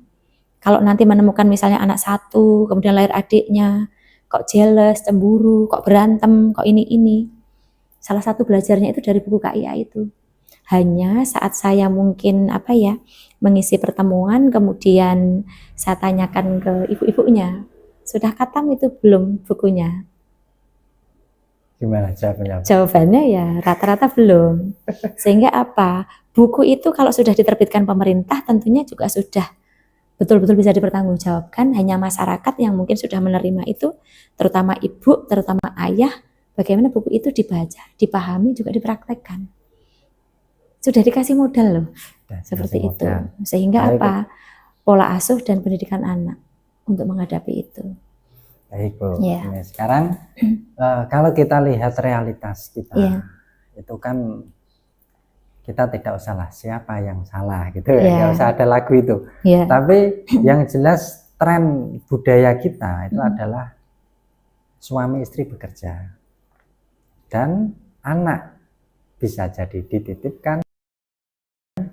Speaker 2: Kalau nanti menemukan misalnya anak 1, kemudian lahir adiknya, kok jealous, cemburu, kok berantem, kok ini. Salah satu belajarnya itu dari buku KIA itu. Hanya saat saya mungkin mengisi pertemuan, kemudian saya tanyakan ke ibu-ibunya, sudah khatam itu belum bukunya?
Speaker 1: Gimana jawabannya?
Speaker 2: Jawabannya ya rata-rata belum. Sehingga apa? Buku itu kalau sudah diterbitkan pemerintah tentunya juga sudah betul-betul bisa dipertanggungjawabkan. Hanya masyarakat yang mungkin sudah menerima itu, terutama ibu, terutama ayah, bagaimana buku itu dibaca, dipahami, juga dipraktekkan. Sudah dikasih modal loh, seperti itu. Sehingga apa? Pola asuh dan pendidikan anak untuk menghadapi itu.
Speaker 1: Baik Bu,
Speaker 2: Ya.
Speaker 1: Nah, sekarang kalau kita lihat realitas kita, itu kan kita tidak usah lah siapa yang salah gitu ya, nggak usah ada lagu itu. Tapi yang jelas tren budaya kita itu adalah suami istri bekerja dan anak bisa jadi dititipkan,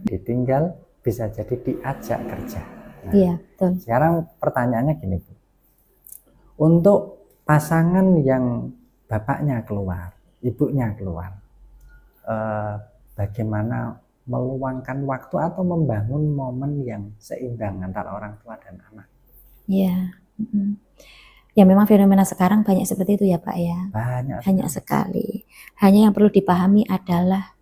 Speaker 1: ditinggal, bisa jadi diajak kerja. Nah,
Speaker 2: betul.
Speaker 1: Sekarang pertanyaannya gini Bu, untuk pasangan yang bapaknya keluar, ibunya keluar, bagaimana meluangkan waktu atau membangun momen yang seimbang antara orang tua dan anak?
Speaker 2: Ya memang fenomena sekarang banyak seperti itu ya Pak ya. Banyak sekali. Hanya yang perlu dipahami adalah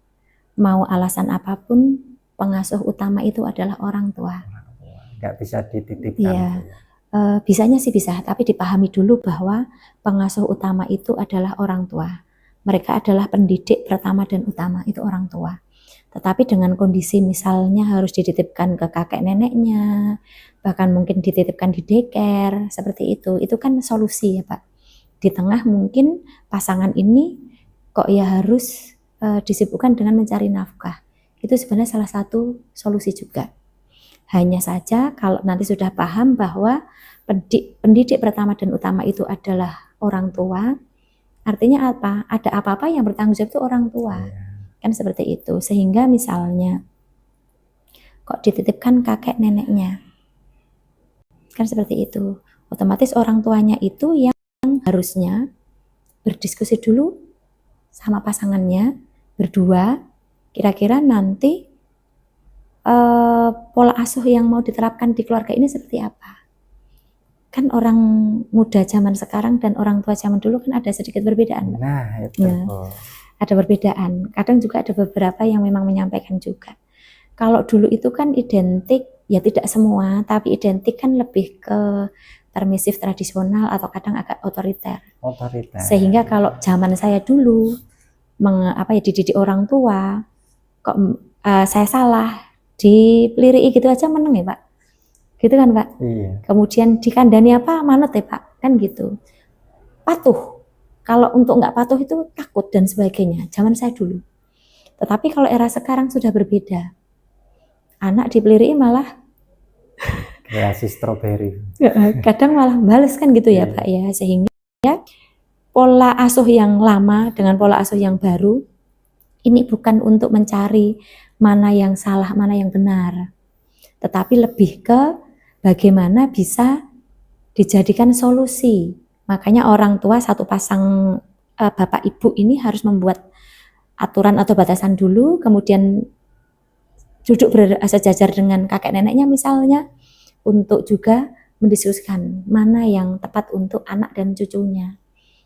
Speaker 2: mau alasan apapun, pengasuh utama itu adalah orang tua.
Speaker 1: Nggak bisa dititipkan.
Speaker 2: Bisanya sih bisa, tapi dipahami dulu bahwa pengasuh utama itu adalah orang tua. Mereka adalah pendidik pertama dan utama, itu orang tua. Tetapi dengan kondisi misalnya harus dititipkan ke kakek neneknya, bahkan mungkin dititipkan di daycare, seperti itu kan solusi ya Pak. Di tengah mungkin pasangan ini kok ya harus disibukkan dengan mencari nafkah. Itu sebenarnya salah satu solusi juga. Hanya saja kalau nanti sudah paham bahwa pendidik pertama dan utama itu adalah orang tua, artinya apa? Ada apa-apa yang bertanggung jawab itu orang tua. Kan seperti itu. Sehingga misalnya kok dititipkan kakek neneknya, kan seperti itu. Otomatis orang tuanya itu yang harusnya berdiskusi dulu sama pasangannya berdua, kira-kira nanti pola asuh yang mau diterapkan di keluarga ini seperti apa. Kan orang muda zaman sekarang dan orang tua zaman dulu kan ada sedikit perbedaan. Ada perbedaan. Kadang juga ada beberapa yang memang menyampaikan juga. Kalau dulu itu kan identik, ya tidak semua, tapi identik kan lebih ke permisif tradisional atau kadang agak otoriter. Sehingga kalau zaman saya dulu dididik orang tua, kok saya salah, dipeliri gitu aja meneng ya Pak, gitu kan Pak. Kemudian dikandani apa, manut ya Pak, kan gitu. Patuh, kalau untuk nggak patuh itu takut dan sebagainya, zaman saya dulu. Tetapi kalau era sekarang sudah berbeda, anak dipeliri malah
Speaker 1: kreasi stroberi,
Speaker 2: kadang malah bales kan gitu ya Pak ya. Sehingga pola asuh yang lama dengan pola asuh yang baru ini bukan untuk mencari mana yang salah, mana yang benar, tetapi lebih ke bagaimana bisa dijadikan solusi. Makanya orang tua satu pasang bapak ibu ini harus membuat aturan atau batasan dulu, kemudian duduk sejajar dengan kakek neneknya misalnya, untuk juga mendiskusikan mana yang tepat untuk anak dan cucunya.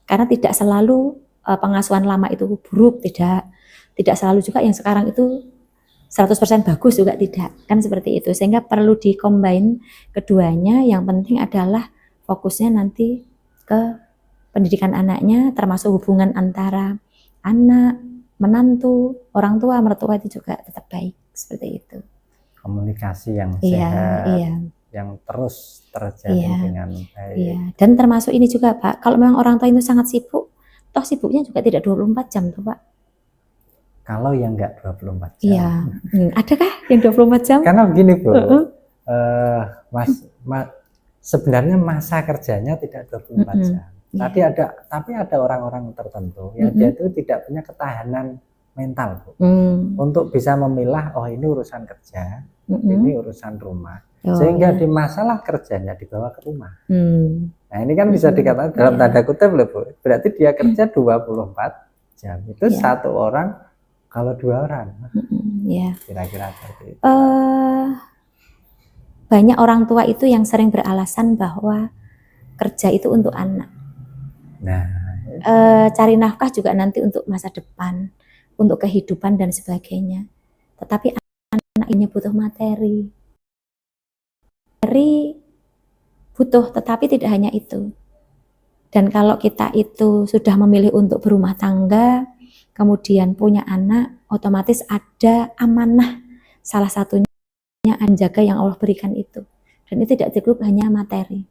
Speaker 2: Karena tidak selalu pengasuhan lama itu buruk, tidak selalu juga yang sekarang itu 100% bagus juga tidak, kan seperti itu. Sehingga perlu dikombin keduanya. Yang penting adalah fokusnya nanti ke pendidikan anaknya, termasuk hubungan antara anak, menantu, orang tua, mertua itu juga tetap baik, seperti itu.
Speaker 1: Komunikasi yang sehat, yang terus terjadi dengan baik.
Speaker 2: Dan termasuk ini juga Pak, kalau memang orang tua itu sangat sibuk, toh sibuknya juga tidak 24 jam tuh Pak.
Speaker 1: Kalau yang enggak 24 jam.
Speaker 2: Adakah yang 24 jam?
Speaker 1: Karena begini Bu, sebenarnya masa kerjanya tidak 24 jam. Tapi ada orang-orang tertentu yang dia itu tidak punya ketahanan mental Bu, untuk bisa memilah, oh ini urusan kerja, ini urusan rumah, sehingga di masalah kerjanya dibawa ke rumah. Nah ini kan bisa dikatakan dalam tanda kutip loh Bu, berarti dia kerja 24 jam, itu satu orang Kalau 2 orang,
Speaker 2: Ya.
Speaker 1: kira-kira seperti itu.
Speaker 2: Banyak orang tua itu yang sering beralasan bahwa kerja itu untuk anak.
Speaker 1: Nah,
Speaker 2: Cari nafkah juga nanti untuk masa depan, untuk kehidupan dan sebagainya. Tetapi anak ini butuh materi. Materi butuh, tetapi tidak hanya itu. Dan kalau kita itu sudah memilih untuk berumah tangga, kemudian punya anak, otomatis ada amanah salah satunya menjaga yang Allah berikan itu. Dan itu tidak cukup hanya materi.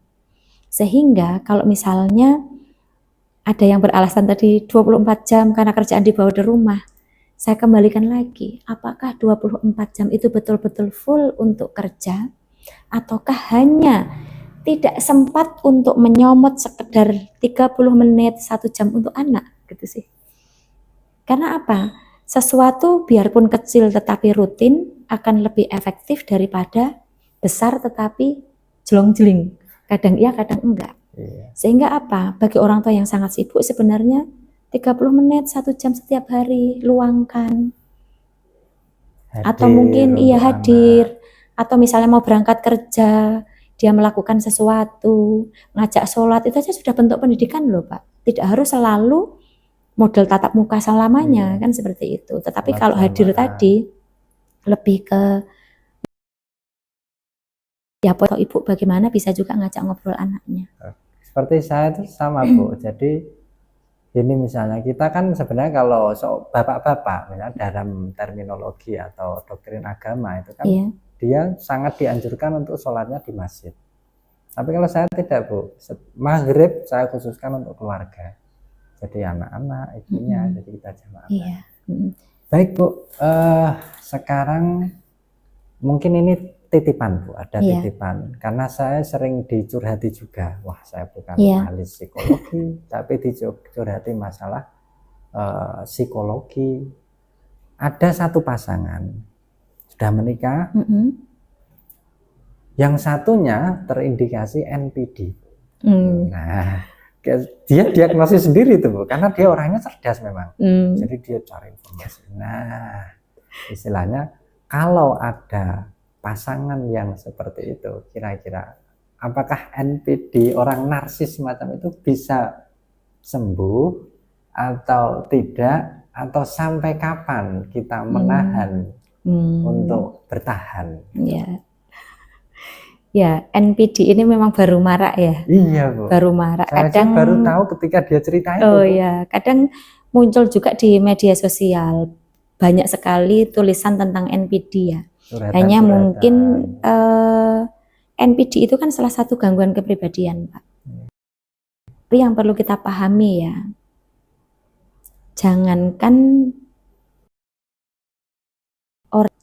Speaker 2: Sehingga kalau misalnya ada yang beralasan tadi 24 jam karena kerjaan dibawa dari rumah, saya kembalikan lagi, apakah 24 jam itu betul-betul full untuk kerja, ataukah hanya tidak sempat untuk menyomot sekedar 30 menit, 1 jam untuk anak, gitu sih. Karena apa? Sesuatu biarpun kecil tetapi rutin akan lebih efektif daripada besar tetapi jelong-jeling. Kadang iya, kadang enggak.
Speaker 1: iya.
Speaker 2: Sehingga apa? Bagi orang tua yang sangat sibuk sebenarnya 30 menit, 1 jam setiap hari luangkan. Atau mungkin
Speaker 1: Hadir
Speaker 2: iya
Speaker 1: untuk
Speaker 2: hadir.
Speaker 1: anak.
Speaker 2: Atau misalnya mau berangkat kerja, dia melakukan sesuatu, ngajak sholat, itu aja sudah bentuk pendidikan loh Pak. Tidak harus selalu model tatap muka selamanya, kan seperti itu. Tetapi
Speaker 1: Sholat
Speaker 2: kalau hadir
Speaker 1: jamaah.
Speaker 2: tadi, lebih ke ya atau ibu bagaimana bisa juga ngajak ngobrol anaknya.
Speaker 1: Seperti saya itu sama Bu. Jadi ini misalnya kita kan sebenarnya kalau bapak-bapak misalnya dalam terminologi atau doktrin agama itu kan
Speaker 2: Iya.
Speaker 1: dia sangat dianjurkan untuk sholatnya di masjid. Tapi kalau saya tidak Bu, maghrib saya khususkan untuk keluarga. Jadi anak-anak, ibunya, jadi kita jamaah.
Speaker 2: Iya.
Speaker 1: Baik Bu, sekarang mungkin ini titipan Bu, ada
Speaker 2: Iya.
Speaker 1: titipan. Karena saya sering dicurhati juga. Wah, saya bukan
Speaker 2: Iya.
Speaker 1: ahli psikologi, tapi dicurhati masalah psikologi. Ada satu pasangan sudah menikah, yang satunya terindikasi NPD. Nah, dia diagnosis sendiri tuh Bu, karena dia orangnya cerdas memang. Jadi dia cari informasi. Nah, istilahnya kalau ada pasangan yang seperti itu, kira-kira apakah NPD orang narsis semacam itu bisa sembuh atau tidak, atau sampai kapan kita menahan untuk bertahan?
Speaker 2: Ya. Ya, NPD ini memang baru marak ya.
Speaker 1: Iya Bu.
Speaker 2: Baru marak.
Speaker 1: Saya
Speaker 2: Kadang
Speaker 1: baru tahu ketika dia cerita itu.
Speaker 2: Oh ya, kadang muncul juga di media sosial. Banyak sekali tulisan tentang NPD ya. Hanya mungkin NPD itu kan salah satu gangguan kepribadian, Pak. Tapi yang perlu kita pahami ya, jangankan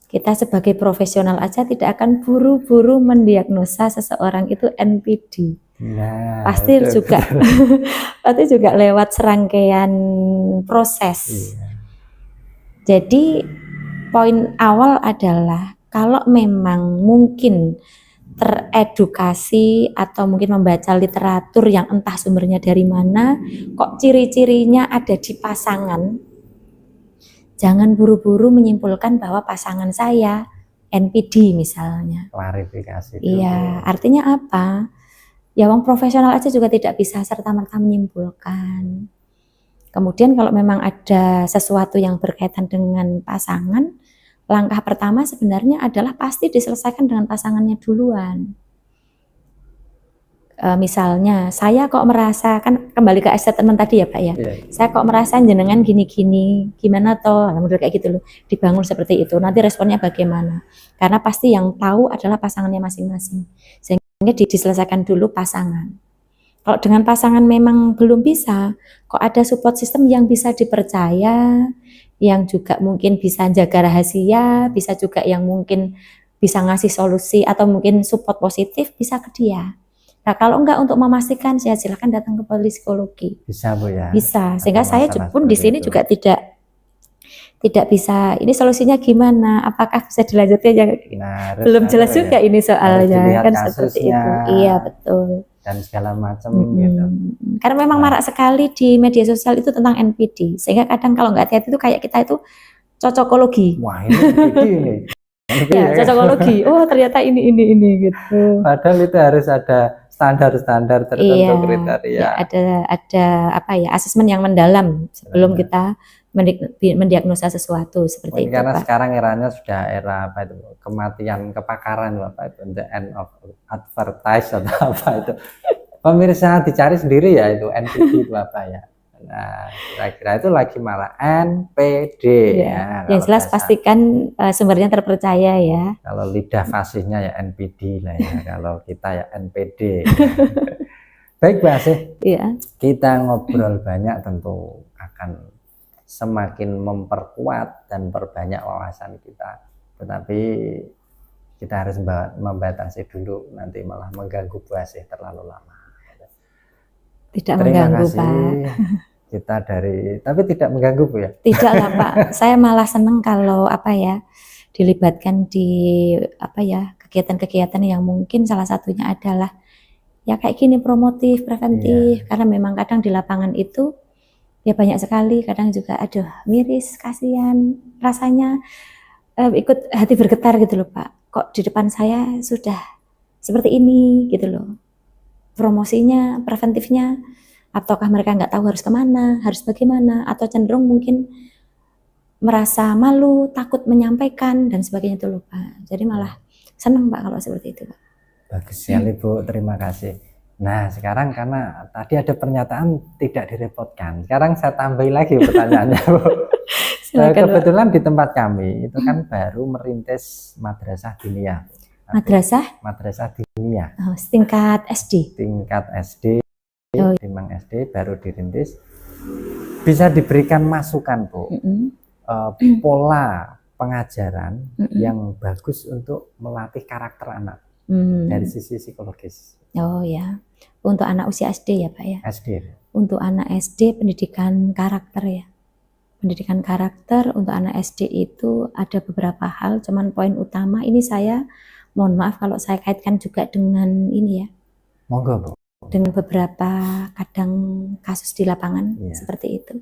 Speaker 2: kita sebagai profesional aja tidak akan buru-buru mendiagnosa seseorang itu NPD.
Speaker 1: Nah,
Speaker 2: pasti juga lewat serangkaian proses. Iya. Jadi poin awal adalah kalau memang mungkin teredukasi atau mungkin membaca literatur yang entah sumbernya dari mana, kok ciri-cirinya ada di pasangan, jangan buru-buru menyimpulkan bahwa pasangan saya NPD misalnya.
Speaker 1: Klarifikasi dulu.
Speaker 2: Iya, artinya apa? Ya wong profesional aja juga tidak bisa serta-merta menyimpulkan. Kemudian kalau memang ada sesuatu yang berkaitan dengan pasangan, langkah pertama sebenarnya adalah pasti diselesaikan dengan pasangannya duluan. Misalnya saya kok merasa, kan kembali ke statement tadi ya Pak ya, saya kok merasa jenengan gini-gini, gimana toh, model kayak gitu loh, dibangun seperti itu, nanti responnya bagaimana, karena pasti yang tahu adalah pasangannya masing-masing, sehingga diselesaikan dulu pasangan. Kalau dengan pasangan memang belum bisa, kok ada support system yang bisa dipercaya, yang juga mungkin bisa jaga rahasia, bisa juga yang mungkin bisa ngasih solusi atau mungkin support positif, bisa ke dia. Nah kalau enggak, untuk memastikan ya silakan datang ke psikologi.
Speaker 1: Bisa Bu ya?
Speaker 2: Bisa, sehingga saya pun di sini juga tidak bisa, ini solusinya gimana, apakah bisa dilanjutkan ya, belum jelas juga ini soalnya, kan seperti itu. Iya betul.
Speaker 1: Dan segala macam gitu.
Speaker 2: Karena memang marak sekali di media sosial itu tentang NPD, sehingga kadang kalau nggak hati-hati itu kayak kita itu cocokologi.
Speaker 1: Wah, ini NPD ini.
Speaker 2: Ya, cocokologi. Oh, ternyata ini gitu.
Speaker 1: Padahal itu harus ada standar-standar tertentu,
Speaker 2: Iya,
Speaker 1: kriteria.
Speaker 2: ya ada apa ya, asesmen yang mendalam sebelum kita mendiagnosa sesuatu seperti itu,
Speaker 1: Karena
Speaker 2: Pak.
Speaker 1: sekarang eranya sudah era apa itu, kematian kepakaran Bapak itu, the end of advertise atau apa itu. Pemirsa dicari sendiri ya itu NPD itu apa ya. Nah, kira-kira itu lagi malah NPD
Speaker 2: Ya,
Speaker 1: ya.
Speaker 2: yang jelas pastikan sumbernya terpercaya ya.
Speaker 1: Kalau lidah fasihnya ya NPD lah ya. Kalau kita ya NPD. Baik Mbak Asih,
Speaker 2: Iya.
Speaker 1: kita ngobrol banyak tentu akan semakin memperkuat dan perbanyak wawasan kita. Tetapi kita harus membatasi dulu, nanti malah mengganggu Bu Asih terlalu lama.
Speaker 2: Tidak
Speaker 1: Terima
Speaker 2: mengganggu,
Speaker 1: kasih.
Speaker 2: Pak.
Speaker 1: Kita tapi tidak mengganggu Bu ya?
Speaker 2: Tidak lah Pak, saya malah senang kalau apa ya, dilibatkan di apa ya, kegiatan-kegiatan yang mungkin salah satunya adalah ya kayak gini, promotif, preventif. Karena memang kadang di lapangan itu ya banyak sekali, kadang juga aduh miris, kasihan rasanya, ikut hati bergetar gitu loh Pak, kok di depan saya sudah seperti ini gitu loh, promosinya, preventifnya, ataukah mereka nggak tahu harus kemana, harus bagaimana, atau cenderung mungkin merasa malu, takut menyampaikan dan sebagainya itu loh Pak. Jadi malah senang Pak kalau seperti itu Pak.
Speaker 1: Bagus sekali Bu, terima kasih. Nah sekarang karena tadi ada pernyataan tidak direpotkan, sekarang saya tambahin lagi pertanyaannya Bu. Kebetulan di tempat kami itu kan baru merintis madrasah diniyah.
Speaker 2: Madrasah
Speaker 1: diniyah.
Speaker 2: Oh, tingkat SD.
Speaker 1: Tingkat SD, Timbang SD baru dirintis. Bisa diberikan masukan Bu, pola pengajaran yang bagus untuk melatih karakter anak dari sisi psikologis.
Speaker 2: Oh ya, untuk anak usia SD ya Pak ya?
Speaker 1: SD.
Speaker 2: Untuk anak SD pendidikan karakter ya. Pendidikan karakter untuk anak SD itu ada beberapa hal, cuman poin utama ini saya mohon maaf kalau saya kaitkan juga dengan ini ya.
Speaker 1: Monggo Bu.
Speaker 2: Dengan beberapa kadang kasus di lapangan seperti itu.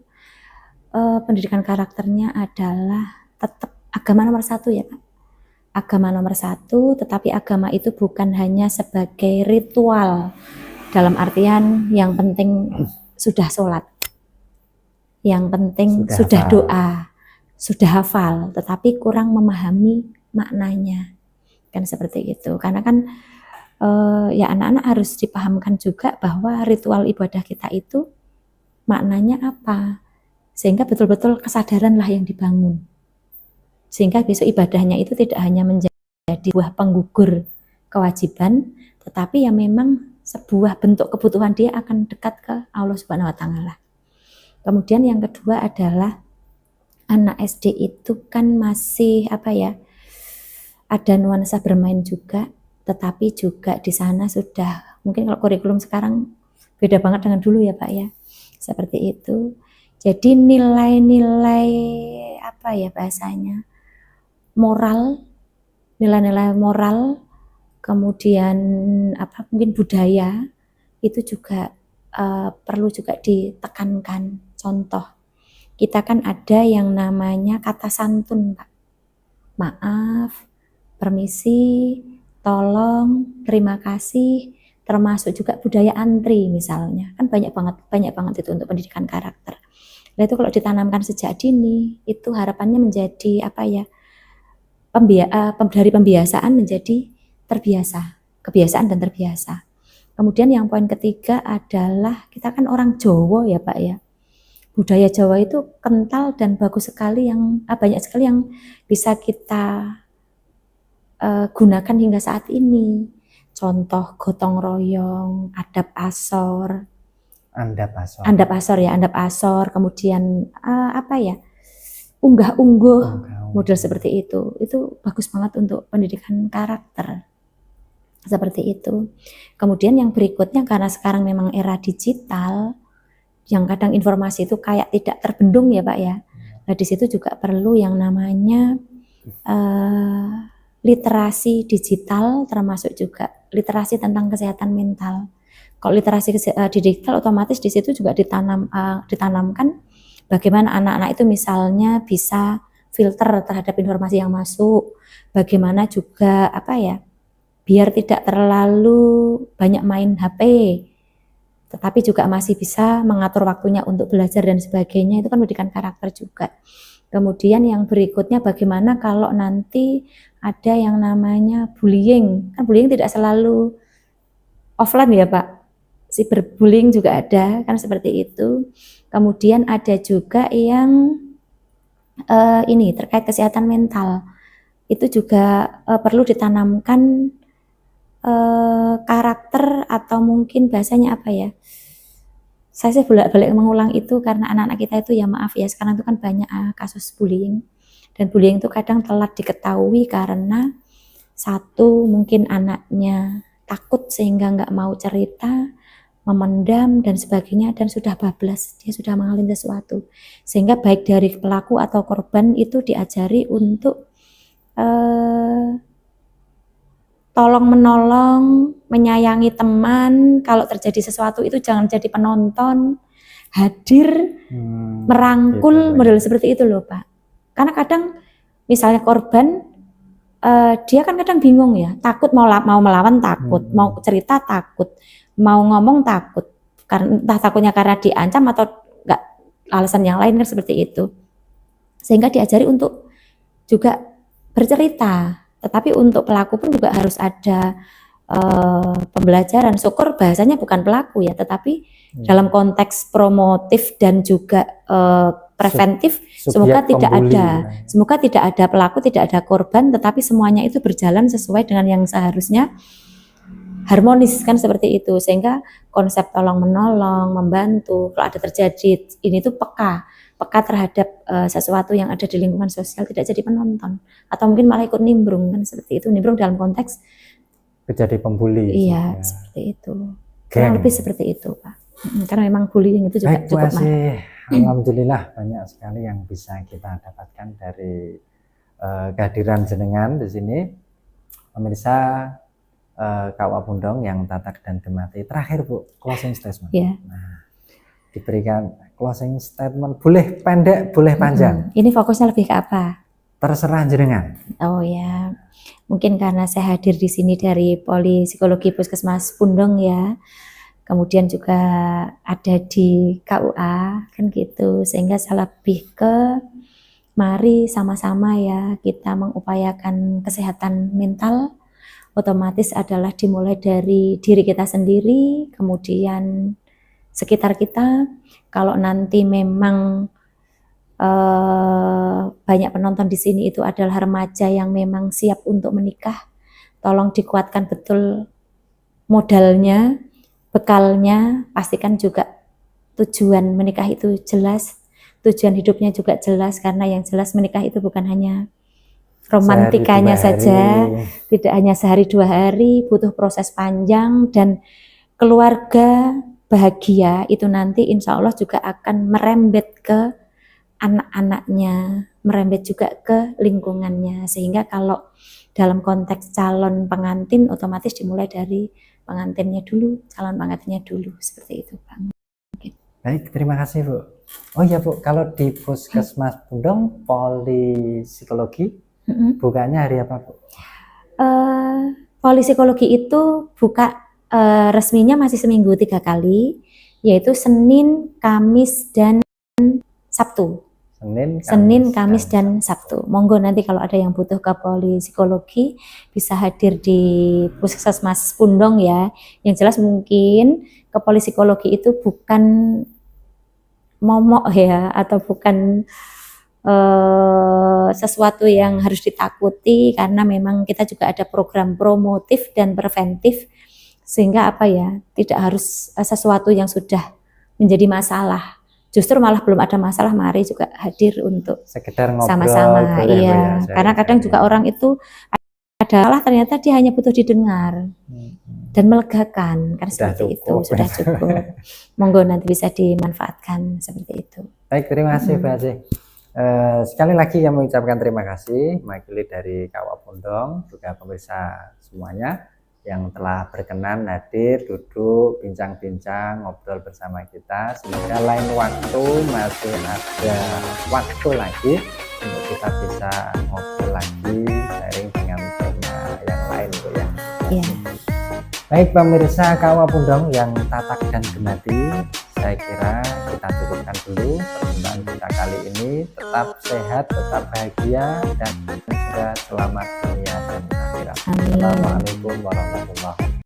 Speaker 2: Pendidikan karakternya adalah tetap agama nomor 1 ya Pak. Agama nomor 1, tetapi agama itu bukan hanya sebagai ritual dalam artian yang penting sudah sholat, yang penting sudah doa, sudah hafal, tetapi kurang memahami maknanya, kan seperti itu. Karena kan ya anak-anak harus dipahamkan juga bahwa ritual ibadah kita itu maknanya apa, sehingga betul-betul kesadaranlah yang dibangun, sehingga besok ibadahnya itu tidak hanya menjadi buah penggugur kewajiban, tetapi ya memang sebuah bentuk kebutuhan dia akan dekat ke Allah Subhanahu wa Ta'ala. Kemudian yang kedua adalah anak SD itu kan masih apa ya, ada nuansa bermain juga, tetapi juga di sana sudah mungkin kalau kurikulum sekarang beda banget dengan dulu ya Pak ya, seperti itu. Jadi nilai-nilai apa ya bahasanya, moral, nilai-nilai moral, kemudian apa mungkin budaya itu juga perlu juga ditekankan. Contoh, kita kan ada yang namanya kata santun Pak, maaf, permisi, tolong, terima kasih, termasuk juga budaya antri misalnya, kan banyak banget itu untuk pendidikan karakter. Nah itu kalau ditanamkan sejak dini, itu harapannya menjadi apa ya, dari pembiasaan menjadi terbiasa, kebiasaan dan terbiasa. Kemudian yang poin ketiga adalah kita kan orang Jawa ya Pak ya, budaya Jawa itu kental dan bagus sekali, yang banyak sekali yang bisa kita gunakan hingga saat ini. Contoh gotong royong, andap asor, kemudian apa ya, unggah-ungguh, model seperti itu bagus banget untuk pendidikan karakter seperti itu. Kemudian yang berikutnya, karena sekarang memang era digital yang kadang informasi itu kayak tidak terbendung ya Pak ya, nah di situ juga perlu yang namanya literasi digital, termasuk juga literasi tentang kesehatan mental. Kalau literasi digital otomatis di situ juga ditanamkan bagaimana anak-anak itu misalnya bisa filter terhadap informasi yang masuk, bagaimana juga apa ya, biar tidak terlalu banyak main HP, tetapi juga masih bisa mengatur waktunya untuk belajar dan sebagainya. Itu kan pendidikan karakter juga. Kemudian yang berikutnya bagaimana kalau nanti ada yang namanya bullying. Kan bullying tidak selalu offline ya Pak, cyberbullying juga ada, kan seperti itu. Kemudian ada juga yang ini terkait kesehatan mental. Itu juga perlu ditanamkan karakter atau mungkin bahasanya apa ya, saya sih bolak-balik mengulang itu karena anak-anak kita itu ya maaf ya, sekarang itu kan banyak kasus bullying, dan bullying itu kadang telat diketahui karena satu mungkin anaknya takut sehingga nggak mau cerita, memendam dan sebagainya, dan sudah bablas, dia sudah mengalami sesuatu, sehingga baik dari pelaku atau korban itu diajari untuk tolong menolong, menyayangi teman. Kalau terjadi sesuatu itu jangan jadi penonton, hadir, merangkul,
Speaker 1: gitu.
Speaker 2: model seperti itu loh Pak. Karena kadang misalnya korban, dia kan kadang bingung ya, takut mau melawan takut, mau cerita takut, mau ngomong takut, karena entah takutnya karena diancam atau enggak, alasan yang lain kan seperti itu. Sehingga diajari untuk juga bercerita. Tetapi untuk pelaku pun juga harus ada pembelajaran. Syukur bahasanya bukan pelaku ya, tetapi dalam konteks promotif dan juga preventif, semoga tidak ada, semoga tidak ada pelaku, tidak ada korban, tetapi semuanya itu berjalan sesuai dengan yang seharusnya, harmonis kan seperti itu. Sehingga konsep tolong menolong, membantu, kalau ada terjadi ini tuh peka terhadap sesuatu yang ada di lingkungan sosial, tidak jadi penonton atau mungkin malah ikut nimbrung, kan seperti itu. Nimbrung dalam konteks
Speaker 1: jadi pembuli.
Speaker 2: Iya, seperti itu. Kurang lebih seperti itu Pak. Karena memang bullying itu juga cukup
Speaker 1: mahal. Alhamdulillah banyak sekali yang bisa kita dapatkan dari kehadiran jenengan di sini. Pemirsa Kak Wapundong yang tatak dan gemati. Terakhir Bu, closing statement.
Speaker 2: Yeah.
Speaker 1: Nah, diberikan closing statement, boleh pendek, boleh panjang.
Speaker 2: Ini fokusnya lebih ke apa?
Speaker 1: Terserah jenengan.
Speaker 2: Oh ya, mungkin karena saya hadir di sini dari Polipsikologi Puskesmas Pundong ya, kemudian juga ada di KUA kan gitu, sehingga saya lebih ke mari sama-sama ya kita mengupayakan kesehatan mental. Otomatis adalah dimulai dari diri kita sendiri, kemudian sekitar kita. Kalau nanti memang banyak penonton di sini itu adalah remaja yang memang siap untuk menikah, tolong dikuatkan betul modalnya, bekalnya, pastikan juga tujuan menikah itu jelas, tujuan hidupnya juga jelas, karena yang jelas menikah itu bukan hanya romantikanya saja, tidak hanya sehari dua hari, butuh proses panjang, dan keluarga bahagia itu nanti insya Allah juga akan merembet ke anak-anaknya, merembet juga ke lingkungannya. Sehingga kalau dalam konteks calon pengantin otomatis dimulai dari pengantinnya dulu, calon pengantinnya dulu, seperti itu Bang.
Speaker 1: Baik, terima kasih Bu. Oh iya Bu, kalau di Puskesmas Pundong Polipsikologi bukanya hari apa Bu?
Speaker 2: Polipsikologi itu buka resminya masih seminggu 3 kali, yaitu Senin, Kamis, dan Sabtu. Senin, Kamis, dan Sabtu. Monggo nanti kalau ada yang butuh ke polipsikologi bisa hadir di Puskesmas Pundong ya. Yang jelas mungkin ke polipsikologi itu bukan momok ya, atau bukan sesuatu yang harus ditakuti, karena memang kita juga ada program promotif dan preventif, sehingga apa ya, tidak harus sesuatu yang sudah menjadi masalah. Justru malah belum ada masalah, mari juga hadir untuk
Speaker 1: sekedar ngobrol
Speaker 2: sama-sama. Iya, karena kadang juga orang itu adalah ternyata dia hanya butuh didengar dan melegakan, kan seperti itu, sudah cukup. Monggo nanti bisa dimanfaatkan seperti itu.
Speaker 1: Baik, terima kasih Bu Asih. Sekali lagi yang mengucapkan terima kasih mewakili dari Kak Wapundong, juga pemirsa semuanya. yang telah berkenan hadir, duduk, bincang-bincang, ngobrol bersama kita. Semoga lain waktu masih ada waktu lagi untuk kita bisa ngobrol lagi, sharing dengan tema yang lain, Bu ya.
Speaker 2: Ya.
Speaker 1: Baik pemirsa Kak Wapundong yang tatak dan gemati, saya kira kita cukupkan dulu perjumpaan kita kali ini. Tetap sehat, tetap bahagia, dan juga selamat dunia dan akhirat.
Speaker 2: Amin.
Speaker 1: Assalamualaikum warahmatullahi wabarakatuh.